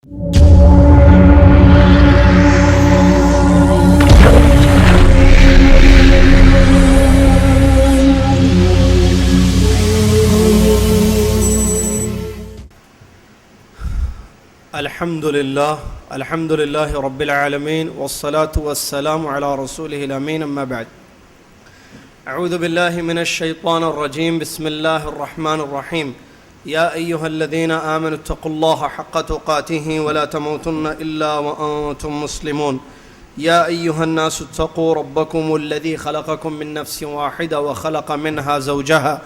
الحمد لله رب العالمين والصلاة والسلام على رسوله الأمين أما بعد أعوذ بالله من الشيطان الرجيم بسم الله الرحمن الرحيم يا أيها الذين آمنوا اتقوا الله حق تقاته ولا تموتن إلا وأنتم مسلمون يا أيها الناس اتقوا ربكم الذي خلقكم من نفس واحدة وخلق منها زوجها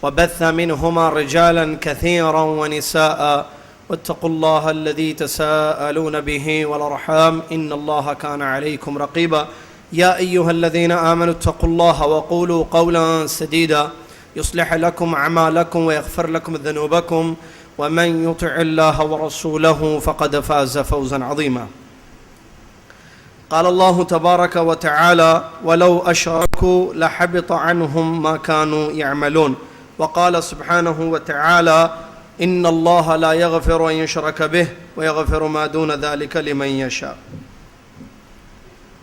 وبث منهما رجالا كثيرا ونساء واتقوا الله الذي تساءلون به والأرحام إن الله كان عليكم رقيبا يا أيها الذين آمنوا اتقوا الله وقولوا قولا سديدا يصلح لكم أعمالكم ويغفر لكم ذنوبكم ومن يطع الله ورسوله فقد فاز فوزا عظيما قال الله تبارك وتعالى ولو أشركوا لحبط عنهم ما كانوا يعملون وقال سبحانه وتعالى إن الله لا يغفر أن يشرك به ويغفر ما دون ذلك لمن يشاء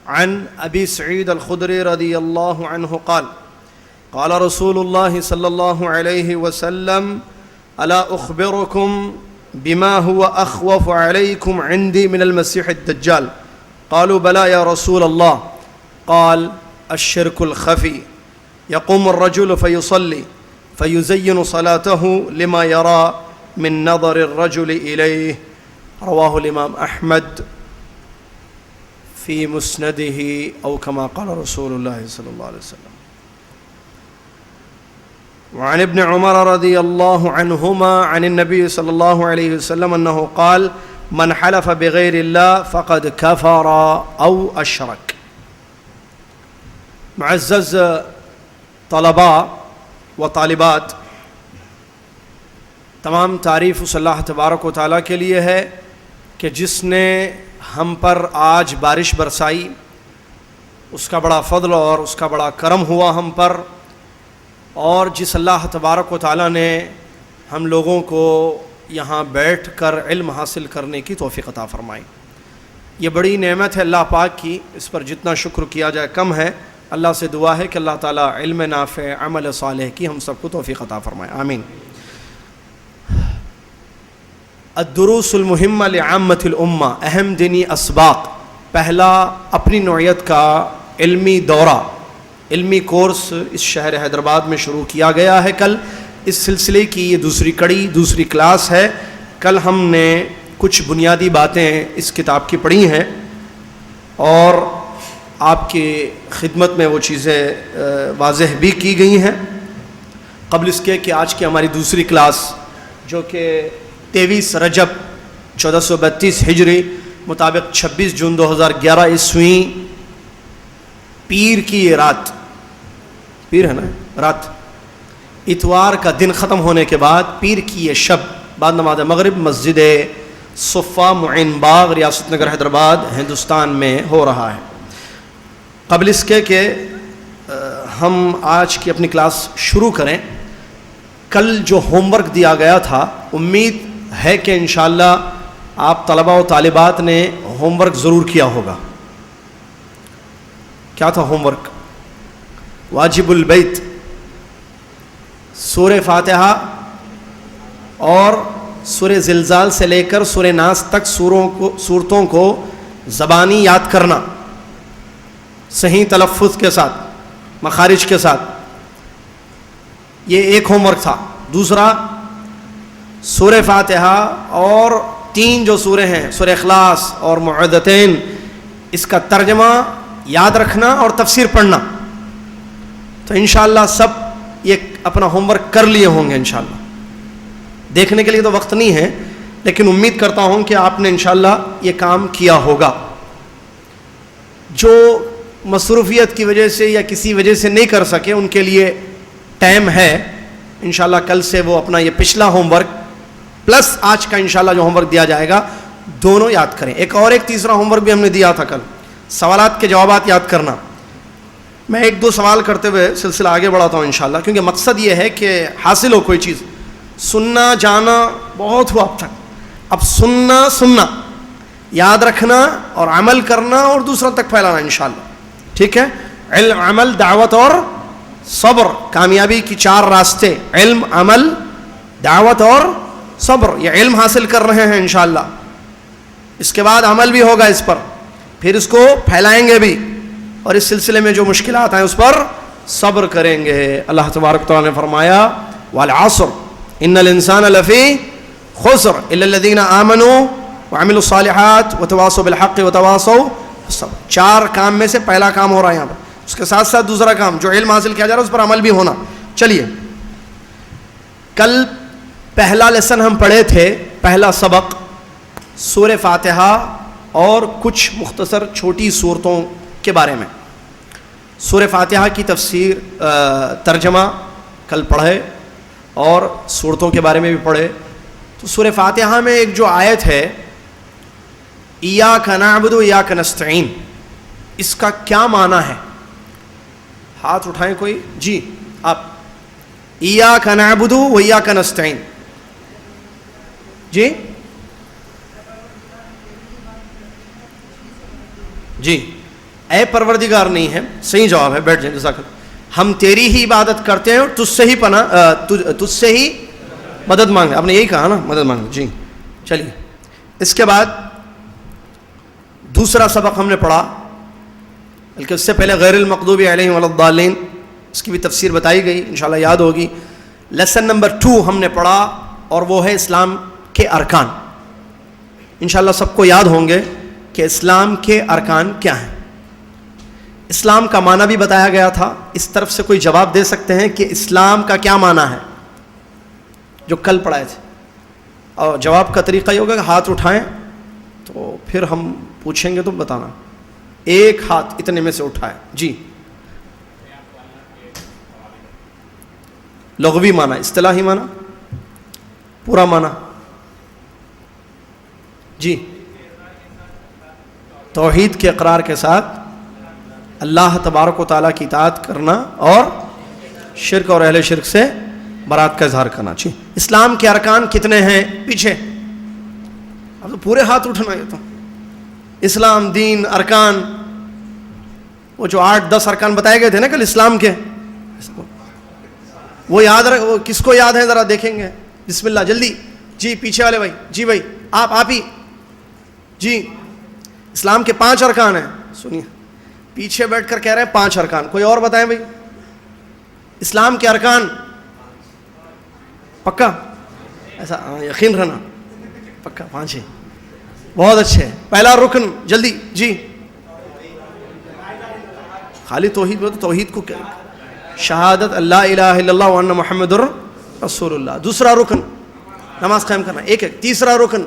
عن أبي سعيد الخدري رضي الله عنه قال قال رسول الله صلى الله عليه وسلم ألا أخبركم بما هو أخوف عليكم عندي من المسيح الدجال قالوا بلى يا رسول الله قال الشرك الخفي يقوم الرجل فيصلي فيزين صلاته لما يرى من نظر الرجل إليه رواه الإمام أحمد في مسنده أو كما قال رسول الله صلى الله عليه وسلم وعن ابن عمر رضي الله عنهما عن النبي صلى الله عليه وسلم أنه قال من حلف بغير الله فقد كفر أو أشرك. معزز طلباء و طالبات، تمام تعریف اس اللہ تبارک و تعالیٰ کے لیے ہے کہ جس نے ہم پر آج بارش برسائی، اس کا بڑا فضل اور اس کا بڑا کرم ہوا ہم پر، اور جس اللہ تبارک و تعالیٰ نے ہم لوگوں کو یہاں بیٹھ کر علم حاصل کرنے کی توفیق عطا فرمائی. یہ بڑی نعمت ہے اللہ پاک کی، اس پر جتنا شکر کیا جائے کم ہے. اللہ سے دعا ہے کہ اللہ تعالیٰ علم نافع عمل صالح کی ہم سب کو توفیق عطا فرمائے، آمین. الدروس المہمہ لعامۃ الامہ، اہم دینی اسباق. پہلا اپنی نوعیت کا علمی دورہ، علمی کورس اس شہر حیدرآباد میں شروع کیا گیا ہے. کل اس سلسلے کی یہ دوسری کڑی، دوسری کلاس ہے. کل ہم نے کچھ بنیادی باتیں اس کتاب کی پڑھی ہیں اور آپ کی خدمت میں وہ چیزیں واضح بھی کی گئی ہیں. قبل اس کے کہ آج کی ہماری دوسری کلاس جو کہ 23 رجب 1432 ہجری مطابق 26 جون 2011 عیسوی پیر کی یہ رات، پیر ہے نا رات، اتوار کا دن ختم ہونے کے بعد پیر کی یہ شب بعد نماز مغرب مسجد صفہ معین باغ ریاست نگر حیدرآباد ہندوستان میں ہو رہا ہے. قبل اس کے کہ ہم آج کی اپنی کلاس شروع کریں، کل جو ہوم ورک دیا گیا تھا، امید ہے کہ انشاءاللہ آپ طلباء و طالبات نے ہوم ورک ضرور کیا ہوگا. کیا تھا ہوم ورک؟ واجب البیت، سورہ فاتحہ اور سورہ زلزال سے لے کر سورہ ناس تک سورتوں کو زبانی یاد کرنا، صحیح تلفظ کے ساتھ، مخارج کے ساتھ. یہ ایک ہوم ورک تھا. دوسرا سورہ فاتحہ اور 3 جو سورے ہیں سورہ اخلاص اور معوذتین، اس کا ترجمہ یاد رکھنا اور تفسیر پڑھنا. تو انشاءاللہ سب یہ اپنا ہوم ورک کر لیے ہوں گے. انشاءاللہ دیکھنے کے لیے تو وقت نہیں ہے، لیکن امید کرتا ہوں کہ آپ نے انشاءاللہ یہ کام کیا ہوگا. جو مصروفیت کی وجہ سے یا کسی وجہ سے نہیں کر سکے ان کے لیے ٹائم ہے. انشاءاللہ کل سے وہ اپنا یہ پچھلا ہوم ورک پلس آج کا انشاءاللہ جو ہوم ورک دیا جائے گا دونوں یاد کریں. ایک تیسرا ہوم ورک بھی ہم نے دیا تھا کل، سوالات کے جوابات یاد کرنا. میں 1-2 سوال کرتے ہوئے سلسلہ آگے بڑھاتا ہوں انشاءاللہ، کیونکہ مقصد یہ ہے کہ حاصل ہو کوئی چیز. سننا جانا بہت ہوا اب تک، اب سننا یاد رکھنا اور عمل کرنا اور دوسروں تک پھیلانا انشاءاللہ. ٹھیک ہے. علم، عمل، دعوت اور صبر، کامیابی کی 4 راستے: علم، عمل، دعوت اور صبر. یہ علم حاصل کر رہے ہیں انشاءاللہ، اس کے بعد عمل بھی ہوگا اس پر، پھر اس کو پھیلائیں گے بھی، اور اس سلسلے میں جو مشکلات ہیں اس پر صبر کریں گے. اللہ تبارک و تعالیٰ نے فرمایا والعصر ان الانسان لفی خسر الا الذین آمنوا وعملوا الصالحات وتواصوا بالحق وتواصوا بالصبر. 4 کام میں سے پہلا کام ہو رہا ہے یہاں پر، اس کے ساتھ ساتھ دوسرا کام جو علم حاصل کیا جا رہا ہے اس پر عمل بھی ہونا. چلیے، کل پہلا لیسن ہم پڑھے تھے، پہلا سبق سورہ فاتحہ اور کچھ مختصر چھوٹی صورتوں کے بارے میں. سورہ فاتحہ کی تفسیر، ترجمہ کل پڑھے اور صورتوں کے بارے میں بھی پڑھے. تو سورہ فاتحہ میں ایک جو آیت ہے ایاک نعبد و ایاک نستعین، اس کا کیا معنی ہے؟ ہاتھ اٹھائیں کوئی. جی آپ. ایاک نعبد و ایاک نستعین. جی جی اے پروردگار نہیں ہے، صحیح جواب ہے، بیٹھ جائیں. جزاک اللہ. ہم تیری ہی عبادت کرتے ہیں اور تجھ سے ہی تجھ سے ہی مدد مانگے. آپ نے یہی کہا نا، مدد مانگے. جی چلیے. اس کے بعد دوسرا سبق ہم نے پڑھا، بلکہ اس سے پہلے غیر المغضوب علیہم ولا الضالین، اس کی بھی تفسیر بتائی گئی، انشاءاللہ یاد ہوگی. لیسن نمبر 2 ہم نے پڑھا اور وہ ہے اسلام کے ارکان. انشاءاللہ سب کو یاد ہوں گے کہ اسلام کے ارکان کیا ہیں. اسلام کا معنی بھی بتایا گیا تھا. اس طرف سے کوئی جواب دے سکتے ہیں کہ اسلام کا کیا معنی ہے جو کل پڑھائے تھے؟ اور جواب کا طریقہ یہ ہوگا کہ ہاتھ اٹھائیں تو پھر ہم پوچھیں گے تو بتانا. ایک ہاتھ اتنے میں سے اٹھائے. جی لغوی معنی، اصطلاحی معنی، پورا معنی. جی توحید کے اقرار کے ساتھ اللہ تبارک و تعالیٰ کی اطاعت کرنا اور شرک اور اہل شرک سے برات کا اظہار کرنا. جی اسلام کے ارکان کتنے ہیں؟ پیچھے اب تو پورے ہاتھ اٹھنا. یہ تو اسلام، دین، ارکان، وہ جو 8-10 ارکان بتائے گئے تھے نا کل اسلام کے، وہ یاد رکھ. وہ کس کو یاد ہے ذرا دیکھیں گے. بسم اللہ جلدی. جی پیچھے والے بھائی. جی بھائی آپ ہی. جی اسلام کے 5 ارکان ہیں. سنیے پیچھے بیٹھ کر کہہ رہے ہیں 5 ارکان. کوئی اور بتائیں بھائی اسلام کے ارکان. پکا؟ ایسا یقین رہنا پکا 5 ہے. بہت اچھے. پہلا رکن جلدی. جی خالی توحید بولو. توحید کو کیا؟ شہادت اللہ الہ الا اللہ وان محمد رسول اللہ. دوسرا رکن نماز قائم کرنا. ایک. تیسرا رکن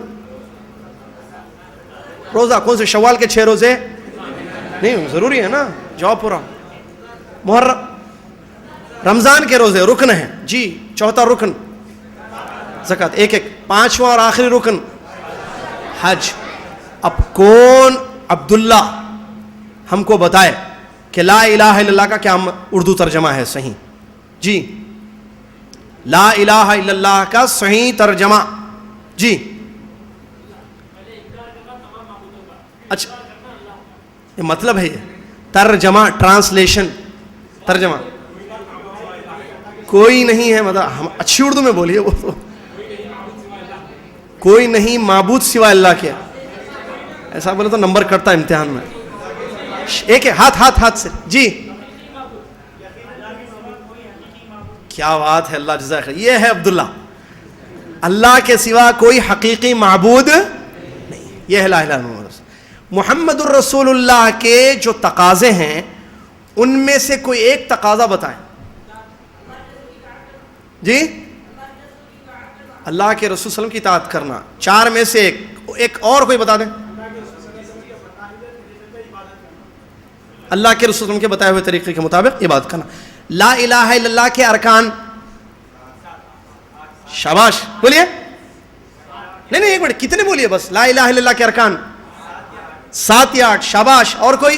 روزہ. کون سے؟ شوال کے 6 روزے نہیں ضروری ہے نا. جواب پورا. محرم رمضان کے روزے رکن ہیں. جی چوتھا رکن زکوٰۃ. ایک. 5واں اور آخری رکن حج. اب کون عبداللہ ہم کو بتائے کہ لا الہ الا اللہ کا کیا اردو ترجمہ ہے صحیح؟ جی لا الہ الا اللہ کا صحیح ترجمہ. جی اچھا یہ مطلب ہے، یہ ترجمہ، ٹرانسلیشن، ترجمہ کوئی نہیں ہے. مطلب ہم اچھی اردو میں بولیے. وہ تو کوئی نہیں معبود سوائے اللہ کے. ایسا بولے تو نمبر کٹتا ہے امتحان میں. ایک ہے. ہاتھ سے. جی کیا بات ہے. اللہ جزاک خیر. یہ ہے عبداللہ. اللہ کے سوا کوئی حقیقی معبود نہیں. یہ ہے لا الہ الا اللہ. محمد الرسول اللہ کے جو تقاضے ہیں ان میں سے کوئی ایک تقاضا بتائیں. جی اللہ کے رسول صلی اللہ علیہ وسلم کی اطاعت کرنا. 4 میں سے ایک اور کوئی بتا دیں. اللہ کے رسول صلی اللہ علیہ وسلم کے بتائے ہوئے طریقے کے مطابق عبادت کرنا. لا الہ الا اللہ کے ارکان. شاباش بولیے. نہیں ایک منٹ. کتنے بولیے بس. لا الہ الا اللہ کے ارکان 7 یا 8. شاباش. اور کوئی؟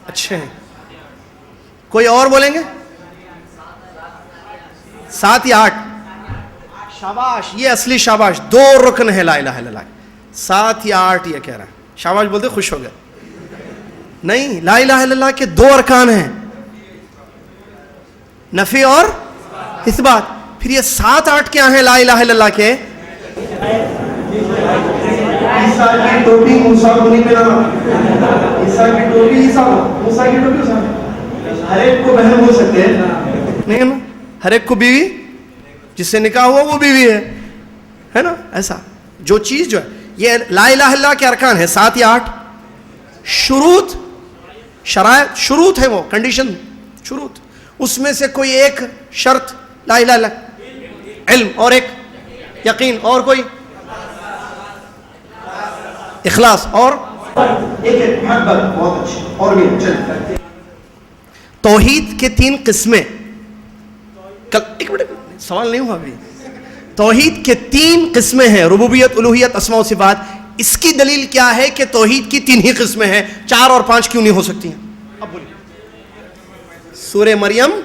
اچھے ہیں. کوئی اور بولیں گے؟ 7 یا 8. شاباش. یہ اصلی شاباش. 2 رکن ہے لا الہ الا اللہ. 7 یا 8 یہ کہہ رہا ہے. شاباش بولتے خوش ہو گئے. نہیں, لا الہ الا اللہ کے 2 ارکان ہیں, نفی اور اثبات. پھر یہ 7-8 کیا ہیں لا الہ الا اللہ کے؟ عیسیٰ کی ٹوپی موسیٰ کو نہیں پہنانا, عیسیٰ کی ٹوپی عیسیٰ کو, موسیٰ کی ٹوپی موسیٰ کو. ہر ایک کو بہن بول سکتے ہیں نہیں نا, ہر ایک کو بیوی, جس سے نکاح ہوا وہ بیوی ہے نا. ایسا جو چیز جو ہے, یہ لا الہ الا اللہ کے ارکان ہے 7 یا 8. شروط, شرائط, شروط ہے, وہ کنڈیشن, شروط. اس میں سے کوئی ایک شرط لا الہ الا اللہ, علم, اور ایک یقین, اور کوئی اخلاص, اور ایک محبت. بہت اچھی. اور بھی چلتے. توحید کے 3 قسمیں. ایک منٹ, سوال نہیں ہوا ابھی. توحید کے 3 قسمیں ہیں, ربوبیت, الوہیت, اسماء و صفات. اس کی دلیل کیا ہے کہ توحید کی 3 ہی قسمیں ہیں, 4 اور 5 کیوں نہیں ہو سکتی ہیں؟ اب بولیے. سورہ مریم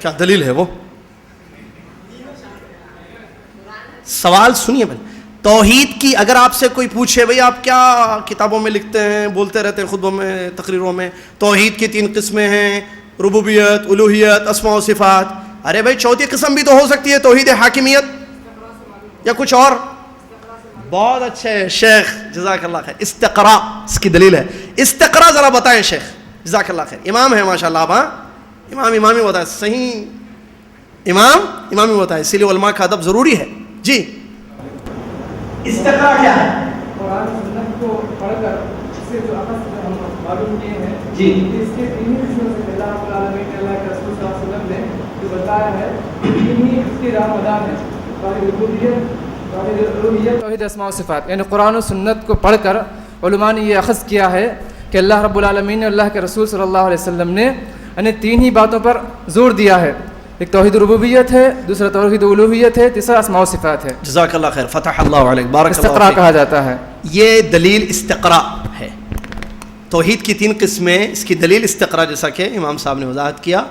کیا دلیل ہے وہ؟ سوال سنیے بھائی. توحید کی اگر آپ سے کوئی پوچھے بھئی آپ کیا کتابوں میں لکھتے ہیں, بولتے رہتے ہیں خطبوں میں, تقریروں میں, توحید کی 3 قسمیں ہیں, ربوبیت, الوہیت, اسماء و صفات. ارے بھائی 4تھی قسم بھی تو ہو سکتی ہے, توحید حاکمیت یا کچھ اور. بہت اچھے شیخ, جزاک اللہ خیر. استقرا اس کی دلیل ہے. استقرا ذرا بتائیں شیخ, جزاک اللہ خیر. امام ہے ماشاء اللہ آپ, ہاں امامی ہوتا ہے, صحیح امامی ہوتا ہے, اسی لیے علماء کا ادب ضروری ہے. جی استقرا کیا ہے؟ قرآن سنت کو پڑھ کر اس سے جو اخذ ہم معلوم کیے ہیں جی, اس کے 3 قسموں سے اللہ رب العالمین نے اللہ کے رسول صلی اللہ علیہ وسلم نے جو بتایا ہے 3 ہی اس کی راہ مدار ہے. توحید ربوبیت, توحید الوہیت, توحید اسماء و صفات. یعنی قرآن و سنت کو پڑھ کر علماء نے یہ اخذ کیا ہے کہ اللہ رب العالمین نے اللہ کے رسول صلی اللہ علیہ وسلم نے یعنی 3 ہی باتوں پر زور دیا ہے. ایک توحید ربوبیت ہے, دوسرا توحید الوہیت ہے, تیسرا اسماء و صفات ہے. جزاک اللہ خیر, فتح اللہ علیک, بارک اللہ. استقرا کہا جاتا ہے. یہ دلیل استقرا ہے. توحید کی 3 قسمیں, اس کی دلیل استقرا, جیسا کہ امام صاحب نے وضاحت کیا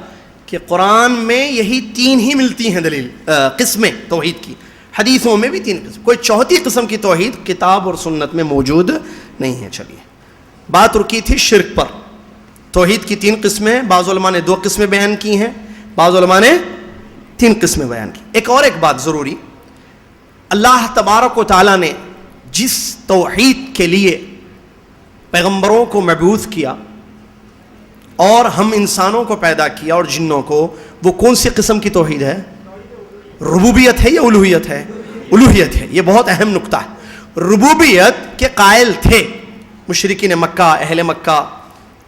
کہ قرآن میں یہی 3 ہی ملتی ہیں دلیل قسمیں توحید کی. حدیثوں میں بھی 3 قسم, کوئی 4تھی قسم کی توحید کتاب اور سنت میں موجود نہیں ہے. چلیے, بات رکی تھی شرک پر. توحید کی 3 قسمیں, بعض علماء نے 2 قسمیں بیان کی ہیں, بعض علماء نے 3 قسمیں بیان کی. ایک بات ضروری, اللہ تبارک و تعالیٰ نے جس توحید کے لیے پیغمبروں کو مبعوث کیا اور ہم انسانوں کو پیدا کیا اور جنوں کو, وہ کون سی قسم کی توحید ہے؟ ربوبیت ہے یا الوہیت ہے؟ الوہیت ہے. یہ بہت اہم نقطہ ہے. ربوبیت کے قائل تھے مشرکین مکہ, اہل مکہ,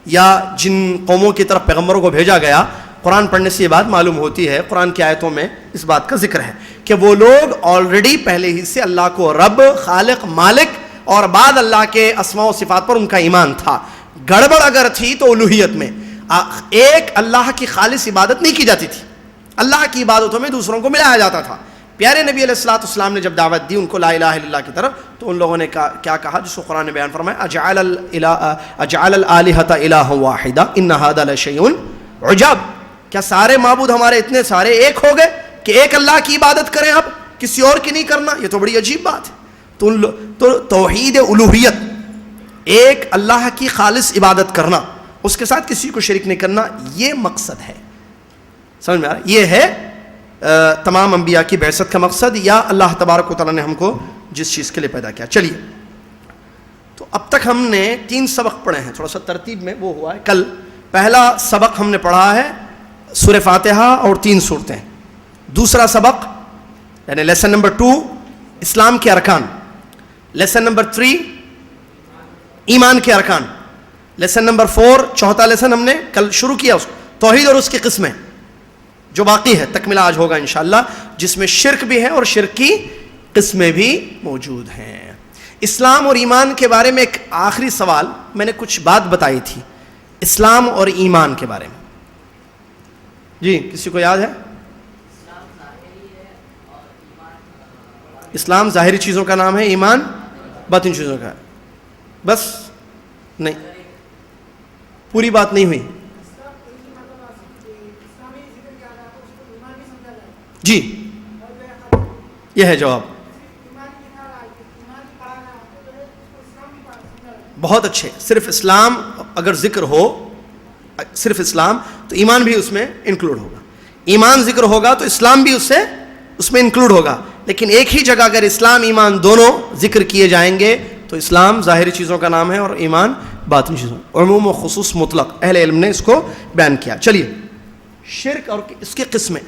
یا جن قوموں کی طرف پیغمبروں کو بھیجا گیا. قرآن پڑھنے سے یہ بات معلوم ہوتی ہے, قرآن کی آیتوں میں اس بات کا ذکر ہے کہ وہ لوگ آلریڈی پہلے ہی سے اللہ کو رب, خالق, مالک اور بعد اللہ کے اسماء و صفات پر ان کا ایمان تھا. گڑبڑ اگر تھی تو الوہیت میں. ایک اللہ کی خالص عبادت نہیں کی جاتی تھی, اللہ کی عبادتوں میں دوسروں کو ملایا جاتا تھا. پیارے نبی علیہ الصلوۃ والسلام نے جب دعوت دی ان کو لا الہ الا اللہ کی طرف, تو ان لوگوں نے کیا کہا, جس کو قرآن نے بیان فرمایا, اجعل الالہۃ الہا واحدا ان ھذا لشیء عجاب. کیا سارے معبود ہمارے اتنے سارے ایک ہو گئے کہ ایک اللہ کی عبادت کریں, اب کسی اور کی نہیں کرنا؟ یہ تو بڑی عجیب بات ہے. تو توحید الوہیت, ایک اللہ کی خالص عبادت کرنا, اس کے ساتھ کسی کو شریک نہیں کرنا, یہ مقصد ہے. سمجھ میں آ رہا ہے؟ یہ ہے تمام انبیاء کی بعثت کا مقصد, یا اللہ تبارک و تعالیٰ نے ہم کو جس چیز کے لیے پیدا کیا. چلیے, تو اب تک ہم نے 3 سبق پڑھے ہیں, تھوڑا سا ترتیب میں وہ ہوا ہے. کل پہلا سبق ہم نے پڑھا ہے سورہ فاتحہ اور 3 سورتیں. دوسرا سبق یعنی لیسن نمبر 2 اسلام کے ارکان, لیسن نمبر 3 ایمان کے ارکان, لیسن نمبر 4 چوتھا لیسن ہم نے کل شروع کیا توحید اور اس کی قسمیں, جو باقی ہے تکملہ آج ہوگا انشاءاللہ, جس میں شرک بھی ہے اور شرک کی قسمیں بھی موجود ہیں. اسلام اور ایمان کے بارے میں ایک آخری سوال, میں نے کچھ بات بتائی تھی اسلام اور ایمان کے بارے میں. جی کسی کو یاد ہے؟ اسلام ظاہری چیزوں کا نام ہے, ایمان باطن چیزوں کا ہے. بس نہیں, پوری بات نہیں ہوئی. جی یہ ہے جواب. بہت اچھے. صرف اسلام اگر ذکر ہو, صرف اسلام, تو ایمان بھی اس میں انکلوڈ ہوگا. ایمان ذکر ہوگا تو اسلام بھی اس میں انکلوڈ ہوگا. لیکن ایک ہی جگہ اگر اسلام ایمان دونوں ذکر کیے جائیں گے تو اسلام ظاہری چیزوں کا نام ہے اور ایمان باطنی چیزوں. عموم و خصوص مطلق اہل علم نے اس کو بیان کیا. چلیے, شرک اور اس کی قسمیں,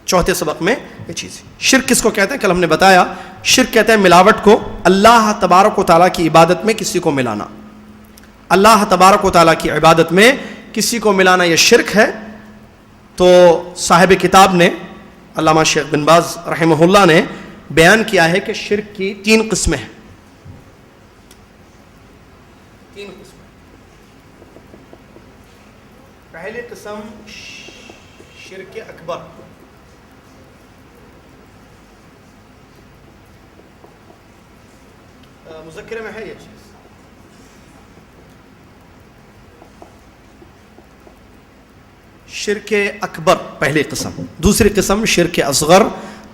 چوتھے سبق میں یہ چیز. شرک کس کو کہتے ہیں؟ کل ہم نے بتایا. شرک کہتے ہیں ملاوٹ کو, اللہ تبارک و تعالیٰ کی عبادت میں کسی کو ملانا. اللہ تبارک و تعالیٰ کی عبادت میں کسی کو ملانا یہ شرک ہے. تو صاحب کتاب نے, علامہ شیخ بن باز رحمہ اللہ نے بیان کیا ہے کہ شرک کی 3 قسمیں ہیں. 3 قسمیں. پہلی قسم شرک اکبر. مذکرے میں ہے یہ چیز. شرک اکبر پہلی قسم. دوسری قسم شرک اصغر.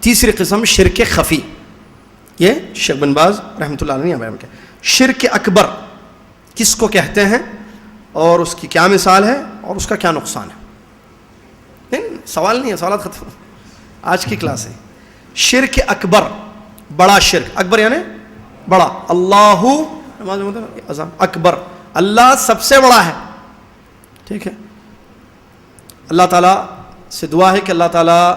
تیسری قسم شرک خفی. یہ شیخ بن باز رحمۃ اللہ علیہ نے بیان کیا. شرک اکبر کس کو کہتے ہیں اور اس کی کیا مثال ہے اور اس کا کیا نقصان ہے؟ نہیں, سوال نہیں ہے, سوالات ختم, آج کی کلاس ہے. شرک اکبر, بڑا شرک. اکبر یعنی بڑا. اللہ اکبر, اللہ سب سے بڑا ہے. ٹھیک ہے, اللہ تعالیٰ سے دعا ہے کہ اللہ تعالیٰ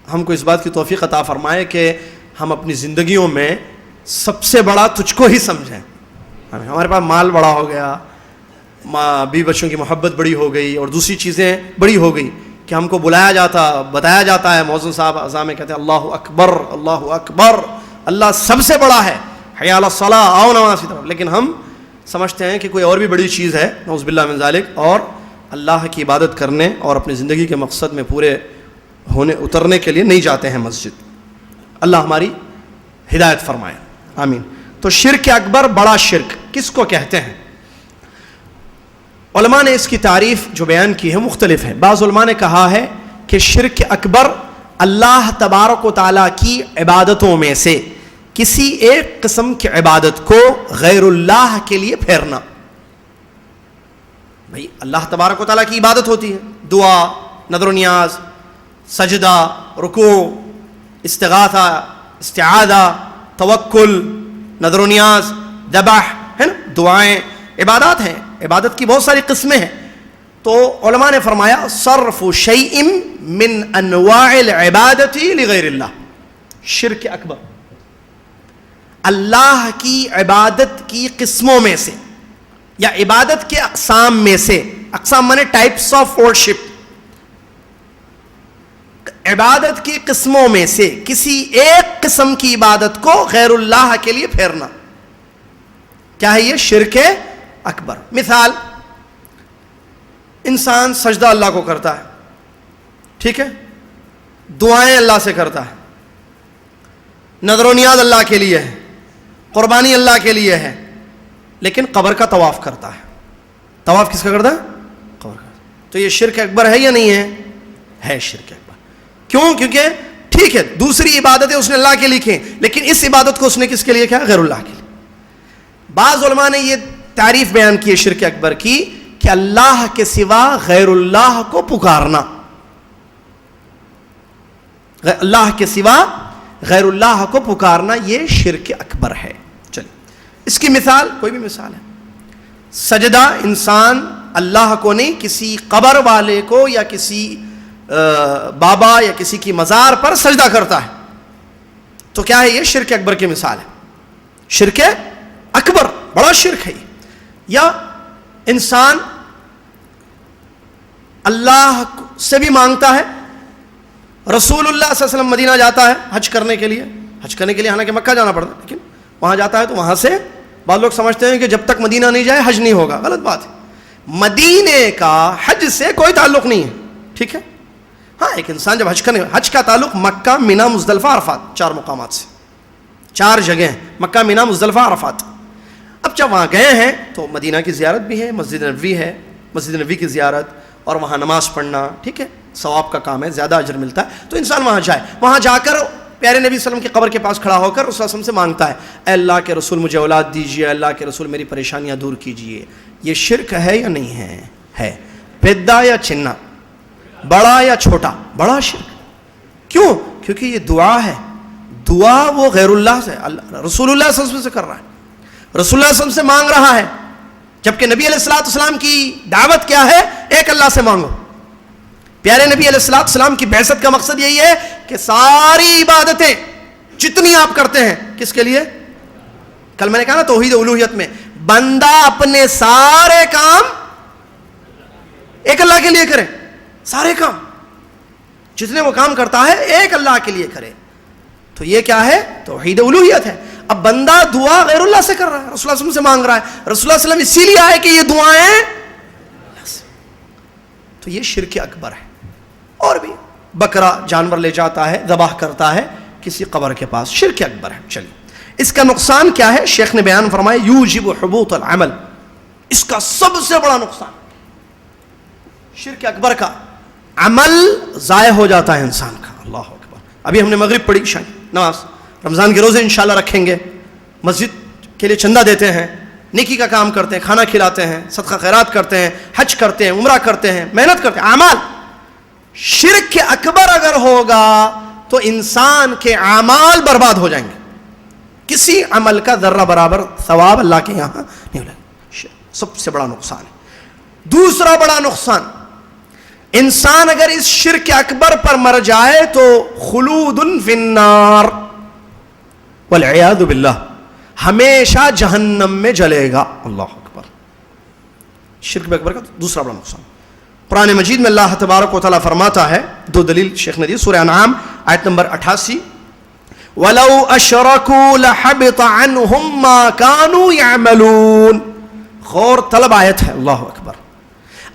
ہم کو اس بات کی توفیق عطا فرمائے کہ ہم اپنی زندگیوں میں سب سے بڑا تجھ کو ہی سمجھیں. ہمارے پاس مال بڑا ہو گیا, بیوی بچوں کی محبت بڑی ہو گئی اور دوسری چیزیں بڑی ہو گئی کہ ہم کو بلایا جاتا, بتایا جاتا ہے. مؤذن صاحب اذان میں کہتے ہیں اللہ اکبر, اللہ اکبر, اللہ سب سے بڑا ہے. حی علی الصلاۃ, آؤ نماز کی طرف. لیکن ہم سمجھتے ہیں کہ کوئی اور بھی بڑی چیز ہے, نعوذ باللہ من ذالک, اور اللہ کی عبادت کرنے اور اپنی زندگی کے مقصد میں پورے اترنے کے لیے نہیں جاتے ہیں مسجد. اللہ ہماری ہدایت فرمائے, آمین. تو شرک اکبر, بڑا شرک کس کو کہتے ہیں؟ علماء نے اس کی تعریف جو بیان کی ہے مختلف ہے. بعض علماء نے کہا ہے کہ شرک اکبر اللہ تبارک و تعالیٰ کی عبادتوں میں سے کسی ایک قسم کی عبادت کو غیر اللہ کے لیے پھیرنا. بھئی اللہ تبارک و تعالیٰ کی عبادت ہوتی ہے, دعا, نذر و نیاز, سجدہ, رکوع, استغاثہ, استعاذہ, توکل, نذر و نیاز, ذبح, ہے نا, دعائیں عبادات ہیں. عبادت کی بہت ساری قسمیں ہیں. تو علماء نے فرمایا صرف شیء من انواع العبادت لغیر اللہ. شرک اکبر اللہ کی عبادت کی قسموں میں سے یا عبادت کے اقسام میں سے, اقسام مانے ٹائپس آف ورشپ, عبادت کی قسموں میں سے کسی ایک قسم کی عبادت کو غیر اللہ کے لیے پھیرنا. کیا ہے یہ؟ شرک اکبر. مثال, انسان سجدہ اللہ کو کرتا ہے, ٹھیک ہے, دعائیں اللہ سے کرتا ہے, نذر و نیاز اللہ کے لیے ہے, قربانی اللہ کے لیے ہے, لیکن قبر کا طواف کرتا ہے. طواف کس کا کرتا ہے؟ قبر کا. تو یہ شرک اکبر ہے یا نہیں ہے؟ ہے شرک اکبر. کیوں؟ کیونکہ ٹھیک ہے دوسری عبادتیں اس نے اللہ کے لیے کی, لیکن اس عبادت کو اس نے کس کے لیے کیا؟ غیر اللہ کے لیے. بعض علماء نے یہ تعریف بیان کی ہے شرک اکبر کی کہ اللہ کے سوا غیر اللہ کو پکارنا. اللہ کے سوا غیر اللہ کو پکارنا یہ شرک اکبر ہے. چلیے اس کی مثال, کوئی بھی مثال ہے. سجدہ, انسان اللہ کو نہیں کسی قبر والے کو یا کسی بابا یا کسی کی مزار پر سجدہ کرتا ہے, تو کیا ہے یہ؟ شرک اکبر کی مثال ہے. شرک اکبر, بڑا شرک ہے. یا انسان اللہ سے بھی مانگتا ہے, رسول اللہ صلی اللہ علیہ وسلم مدینہ جاتا ہے حج کرنے کے لیے, حالانکہ مکہ جانا پڑتا ہے, لیکن وہاں جاتا ہے تو وہاں سے بعض لوگ سمجھتے ہیں کہ جب تک مدینہ نہیں جائے حج نہیں ہوگا. غلط بات ہے. مدینے کا حج سے کوئی تعلق نہیں ہے, ٹھیک ہے. ہاں ایک انسان جب حج کا تعلق مکہ, مینا, مزدلفہ, عرفات, 4 مقامات سے, 4 جگہیں ہیں, مکہ, مینا, مزدلفہ, عرفات. اب جب وہاں گئے ہیں تو مدینہ کی زیارت بھی ہے, مسجد نبوی ہے, مسجد نبوی کی زیارت اور وہاں نماز پڑھنا, ٹھیک ہے, ثواب کا کام ہے, زیادہ اجر ملتا ہے. تو انسان وہاں جائے, وہاں جا کر پیارے نبی صلی اللہ علیہ وسلم کی قبر کے پاس کھڑا ہو کر رسول اللہ علیہ وسلم سے مانگتا ہے اے اللہ کے رسول مجھے اولاد دیجیے, اللہ کے رسول میری پریشانیاں دور کیجیے. یہ شرک ہے یا نہیں ہے؟ ہے. پیدا یا چنا, بڑا یا چھوٹا؟ بڑا شرک. کیوں؟ کیونکہ یہ دعا ہے. دعا وہ غیر اللہ سے, رسول اللہ صلی اللہ علیہ وسلم سے کر رہا ہے, رسول اللہ صلی اللہ علیہ وسلم سے مانگ رہا ہے, جبکہ نبی علیہ الصلوۃ والسلام کی دعوت کیا ہے؟ ایک اللہ سے مانگو. پیارے نبی علیہ الصلوۃ والسلام کی بعثت کا مقصد یہی ہے کہ ساری عبادتیں جتنی آپ کرتے ہیں کس کے لیے؟ کل میں نے کہا نا توحید الوہیت میں بندہ اپنے سارے کام ایک اللہ کے لیے کرے, سارے کام جتنے وہ کام کرتا ہے ایک اللہ کے لیے کرے, تو یہ کیا ہے؟ توحید الوہیت ہے. اب بندہ دعا غیر اللہ سے کر رہا ہے, رسول اللہ صلی اللہ علیہ وسلم سے مانگ رہا ہے, رسول اللہ صلی اللہ علیہ وسلم اسی لیے آئے کہ یہ دعائیں, تو یہ شرک اکبر ہے. اور بھی بکرا جانور لے جاتا ہے, ذبح کرتا ہے کسی قبر کے پاس, شرک اکبر ہے. چلیے اس کا نقصان کیا ہے؟ شیخ نے بیان فرمایا یوجب حبوط العمل, اس کا سب سے بڑا نقصان شرک اکبر کا, عمل ضائع ہو جاتا ہے انسان کا. اللہ اکبر. ابھی ہم نے مغرب پڑھی, شاہی نماز, رمضان کے روزے انشاءاللہ رکھیں گے, مسجد کے لیے چندہ دیتے ہیں, نیکی کا کام کرتے ہیں, کھانا کھلاتے ہیں, صدقہ خیرات کرتے ہیں, حج کرتے ہیں, عمرہ کرتے ہیں, محنت کرتے ہیں, اعمال. شرک اکبر اگر ہوگا تو انسان کے اعمال برباد ہو جائیں گے, کسی عمل کا ذرہ برابر ثواب اللہ کے یہاں نہیں ملے گا. سب سے بڑا نقصان ہے. دوسرا بڑا نقصان, انسان اگر اس شرک اکبر پر مر جائے تو خلود فی النار والعیاذ باللہ, ہمیشہ جہنم میں جلے گا. اللہ اکبر. شرک اکبر کا دوسرا بڑا نقصان. قرآن مجید میں اللہ تبارک و تعالیٰ فرماتا ہے, دو دلیل شیخ نے دی, سورہ انعام آیت نمبر 88, وَلَوْ أَشْرَكُوا لَحَبِطَ عَنْهُمْ مَا كَانُوا يَعْمَلُونَ. غور طلب آیت ہے. اللہ اکبر.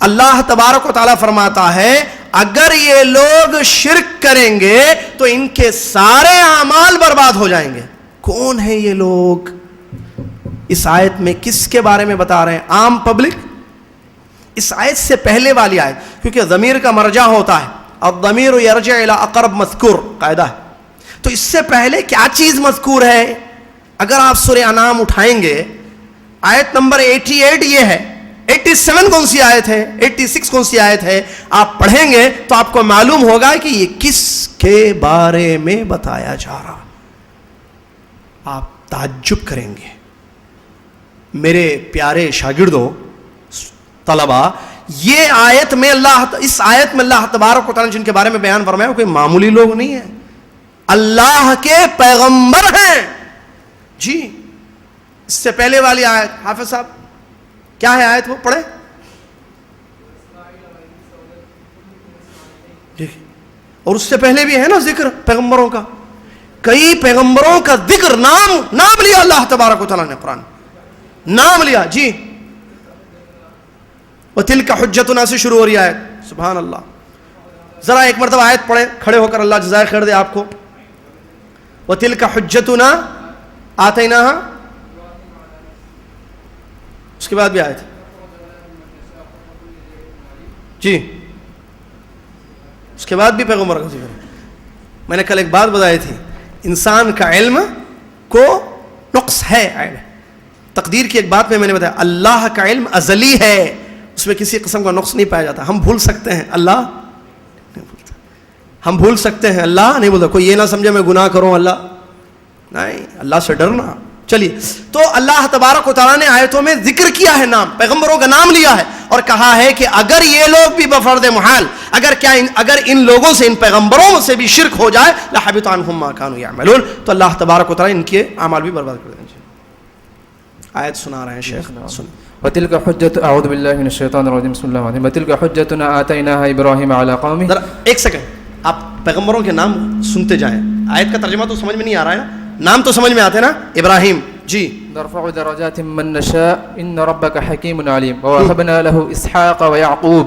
اللہ تبارک و تعالیٰ فرماتا ہے اگر یہ لوگ شرک کریں گے تو ان کے سارے اعمال برباد ہو جائیں گے. کون ہے یہ لوگ؟ اس آیت میں کس کے بارے میں بتا رہے ہیں؟ عام پبلک. اس آیت سے پہلے والی آیت, کیونکہ ضمیر کا مرجع ہوتا ہے, الضمیر یرجع الی اقرب مذکور قاعدہ ہے, تو اس سے پہلے کیا چیز مذکور ہے؟ اگر آپ سورہ انعام اٹھائیں گے, آیت نمبر 88 یہ ہے, 87 کون سی آیت ہے, 86 کون سی آیت ہے, آپ پڑھیں گے تو آپ کو معلوم ہوگا کہ یہ کس کے بارے میں بتایا جا رہا. آپ تعجب کریں گے. میرے پیارے شاگردوں, طلبہ, یہ آیت میں اس آیت میں اللہ تبارک و تعالیٰ جن کے بارے میں بیان فرمایا وہ کوئی معمولی لوگ نہیں ہیں, اللہ کے پیغمبر ہیں. جی اس سے پہلے والی آیت, حافظ صاحب کیا ہے آیت, وہ پڑھے. اور اس سے پہلے بھی ہے نا ذکر پیغمبروں کا, کئی پیغمبروں کا ذکر, نام لیا اللہ تبارک و تعالیٰ نے, قرآن نام لیا. جی وَتِلْكَ حُجَّتُنَا سے شروع ہو رہی آیت. سبحان اللہ. ذرا ایک مرتبہ آیت پڑھے کھڑے ہو کر, اللہ جزائے خیر دے آپ کو. وَتِلْكَ حُجَّتُنَا آتَيْنَاهَا, اس کے بعد بھی آیت. جی اس کے بعد بھی پیغمبر کا ذکر. میں نے کل ایک بات بتائی تھی, انسان کا علم کو نقص ہے. تقدیر کی ایک بات میں نے بتایا, اللہ کا علم ازلی ہے, اس میں کسی قسم کا نقص نہیں پایا جاتا. ہم بھول سکتے ہیں, اللہ نہیں بھولتا. ہم بھول سکتے ہیں, اللہ نہیں بھولتا. کوئی یہ نہ سمجھے میں گناہ کروں, اللہ نہیں, اللہ سے ڈرنا. چلیے, تو اللہ تبارک و تعالیٰ نے آیتوں میں ذکر کیا ہے, نام پیغمبروں کا نام لیا ہے, اور کہا ہے کہ اگر یہ لوگ بھی بفرض محال, اگر ان لوگوں سے, ان پیغمبروں سے بھی شرک ہو جائے, لَحَبِطَ عَنْهُمْ مَا كَانُوا يَعْمَلُونَ, تو اللہ تبارک و تعالیٰ ان کے اعمال بھی برباد کر دیں گے. آیت سنا رہے ہیں شیخ, سن. وَتِلْكَ حُجَّتُ اعوذ باللہ من الشیطان الرجیم بسم اللہ الرحمن الرحیم وَتِلْكَ حُجَّتُنَا آتَيْنَاهَا إِبْرَاهِيمَ عَلَى قَوْمِهِ. ذرا ایک سیکنڈ, آپ پیغمبروں کے نام سنتے جائیں. آیت کا ترجمہ تو سمجھ میں نہیں آ رہا ہے نا, نام تو سمجھ میں آتے ہیں نا. ابراہیم. جی نرفع درجات من نشاء إن ربك حكيم عليم ووهبنا له إسحاق ويعقوب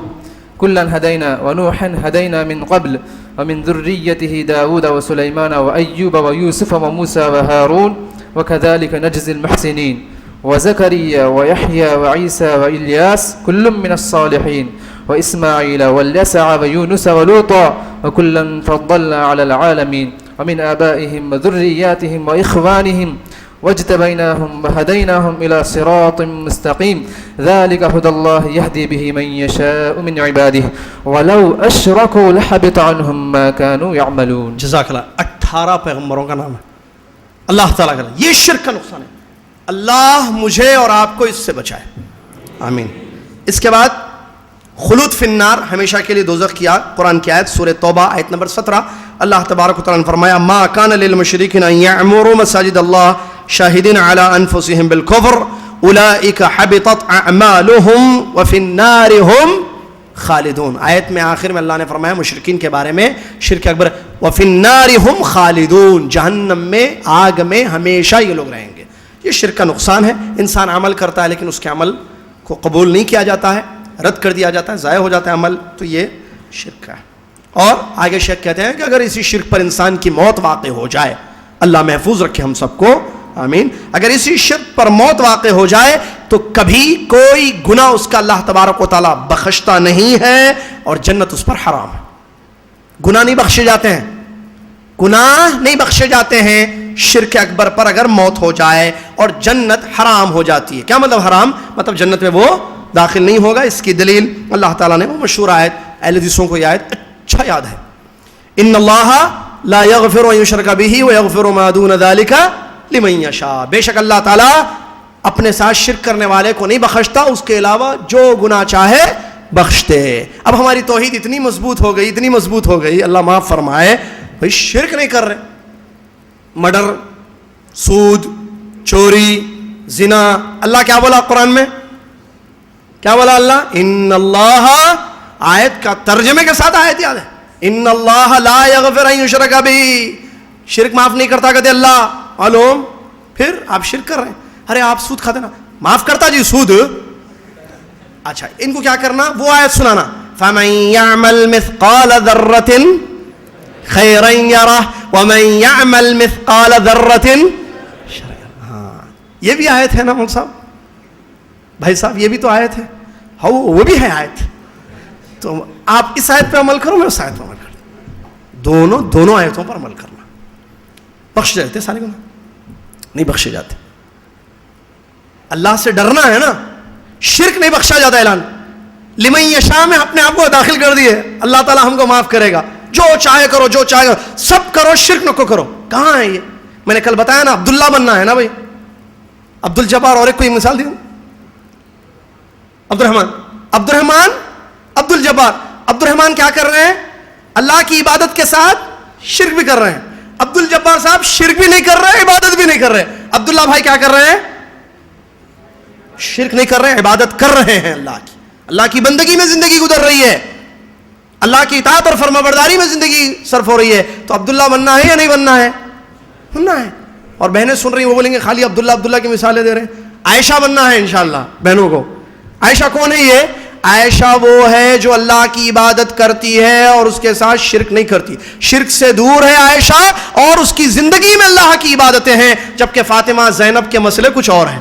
كلا هدينا ونوحا هدينا من قبل ومن ذريته داود وسليمان وأيوب ويوسف وموسى وهارون وكذلك نجزي المحسنين وزكريا ويحيى وعيسى وإلياس كل من الصالحين وإسماعيل واليسع ويونس ولوطا وكلا فضلنا على العالمين ومن آبائهم وذرياتهم وإخوانهم واجتبيناهم وهديناهم إلى صراط مستقيم ذلك هدى الله يهدي به من يشاء من عباده ولو أشركوا لحبط عنهم ما كانوا يعملون. جزاک اللہ. 18 پیغمبروں کا نام ہے اللہ تعالیٰ کا. یہ شرک کا نقصان ہے. اللہ مجھے اور آپ کو اس سے بچائے, آمین. اس کے بعد خلود فی النار, ہمیشہ کے لیے دوزخ کی آگ. قرآن کی آیت سورہ توبہ آیت نمبر 17. اللہ تبارک و تعالیٰ نے فرمایا ما کان للمشرکین ان یعمروا مساجد اللہ شاہدین علی انفسہم بالکفر اولئک حبطت اعمالہم وفی النار ہم خالدون. آیت میں آخر میں اللہ نے فرمایا مشرکین کے بارے میں, شرک اکبر, وفی النار ہم خالدون, جہنم میں, آگ میں ہمیشہ یہ لوگ رہیں گے. یہ شرک کا نقصان ہے. انسان عمل کرتا ہے لیکن اس کے عمل کو قبول نہیں کیا جاتا ہے, رد کر دیا جاتا ہے, ضائع ہو جاتا ہے عمل, تو یہ شرک ہے. اور آگے شیخ کہتے ہیں کہ اگر اسی شرک پر انسان کی موت واقع ہو جائے, اللہ محفوظ رکھے ہم سب کو, آمین, اگر اسی شرک پر موت واقع ہو جائے تو کبھی کوئی گناہ اس کا اللہ تبارک و تعالیٰ بخشتا نہیں ہے اور جنت اس پر حرام ہے. گناہ نہیں بخشے جاتے ہیں, گناہ نہیں بخشے جاتے ہیں شرک اکبر پر اگر موت ہو جائے, اور جنت حرام ہو جاتی ہے. کیا مطلب حرام؟ مطلب جنت میں وہ داخل نہیں ہوگا. اس کی دلیل اللہ تعالیٰ نے وہ مشہور آیت, اہل حدیثوں کو یہ آیت اچھا یاد ہے, ان اللہ لا یغفر ان یشرک بہ ویغفر ما دون ذلک لمن یشاء. بے شک اللہ تعالیٰ اپنے ساتھ شرک کرنے والے کو نہیں بخشتا, اس کے علاوہ جو گناہ چاہے بخشتے. اب ہماری توحید اتنی مضبوط ہو گئی, اتنی مضبوط ہو گئی, اللہ معاف فرمائے, بھائی شرک نہیں کر رہے, مرڈر, سود, چوری, زنا. اللہ کیا بولا قرآن میں؟ کیا بولا اللہ؟ ان اللہ, آیت کا ترجمے کے ساتھ آیت یاد ہے, ان اللہ لا یغفر ان یشرک بہ, شرک معاف نہیں کرتا کہتے اللہ. معلوم, پھر آپ شرک کر رہے ہیں. ارے آپ سود کھاتے نا, معاف کرتا جی سود. اچھا, ان کو کیا کرنا, وہ آیت سنانا, فمن یعمل مثقال ذرۃ خیرا یرہ ومن یعمل مثقال ذرۃ شرا. ہاں یہ بھی آیت ہے نا مول صاحب, بھائی صاحب یہ بھی تو آیت ہے, ہاں وہ بھی ہے آیت. تو آپ اس آیت پہ عمل کرو, میں اس آیت پہ عمل کروں. دونوں آیتوں پر عمل کرنا. بخش جاتے سارے گناہ؟ نہیں بخشے جاتے. اللہ سے ڈرنا ہے نا, شرک نہیں بخشا جاتا. اعلان لمن یشاء میں اپنے آپ کو داخل کر دیے, اللہ تعالیٰ ہم کو معاف کرے گا, جو چاہے کرو, جو چاہے کرو, سب کرو, شرک نہ کو کرو. کہاں ہے یہ؟ میں نے کل بتایا نا, عبداللہ بننا ہے نا بھائی, عبد الجبار. اور ایک کوئی مثال دی, عبد الرحمان, عبد الجبار. عبد الرحمان کیا کر رہے ہیں؟ اللہ کی عبادت کے ساتھ شرک بھی کر رہے ہیں. عبد الجبار صاحب شرک بھی نہیں کر رہے, عبادت بھی نہیں کر رہے. عبداللہ بھائی کیا کر رہے ہیں؟ شرک نہیں کر رہے, عبادت کر رہے ہیں اللہ کی. اللہ کی بندگی میں زندگی گزر رہی ہے, اللہ کی اطاعت اور فرمانبرداری میں زندگی صرف ہو رہی ہے. تو عبداللہ بننا ہے یا نہیں بننا ہے؟ بننا ہے. اور بہنیں سن رہی ہیں, وہ بولیں گے خالی عبداللہ کی مثالیں دے رہے ہیں. عائشہ بننا ہے انشاءاللہ بہنوں کو. عائشہ کون ہے یہ؟ عائشہ وہ ہے جو اللہ کی عبادت کرتی ہے اور اس کے ساتھ شرک نہیں کرتی, شرک سے دور ہے عائشہ, اور اس کی زندگی میں اللہ کی عبادتیں ہیں. جبکہ فاطمہ زینب کے مسئلے کچھ اور ہیں.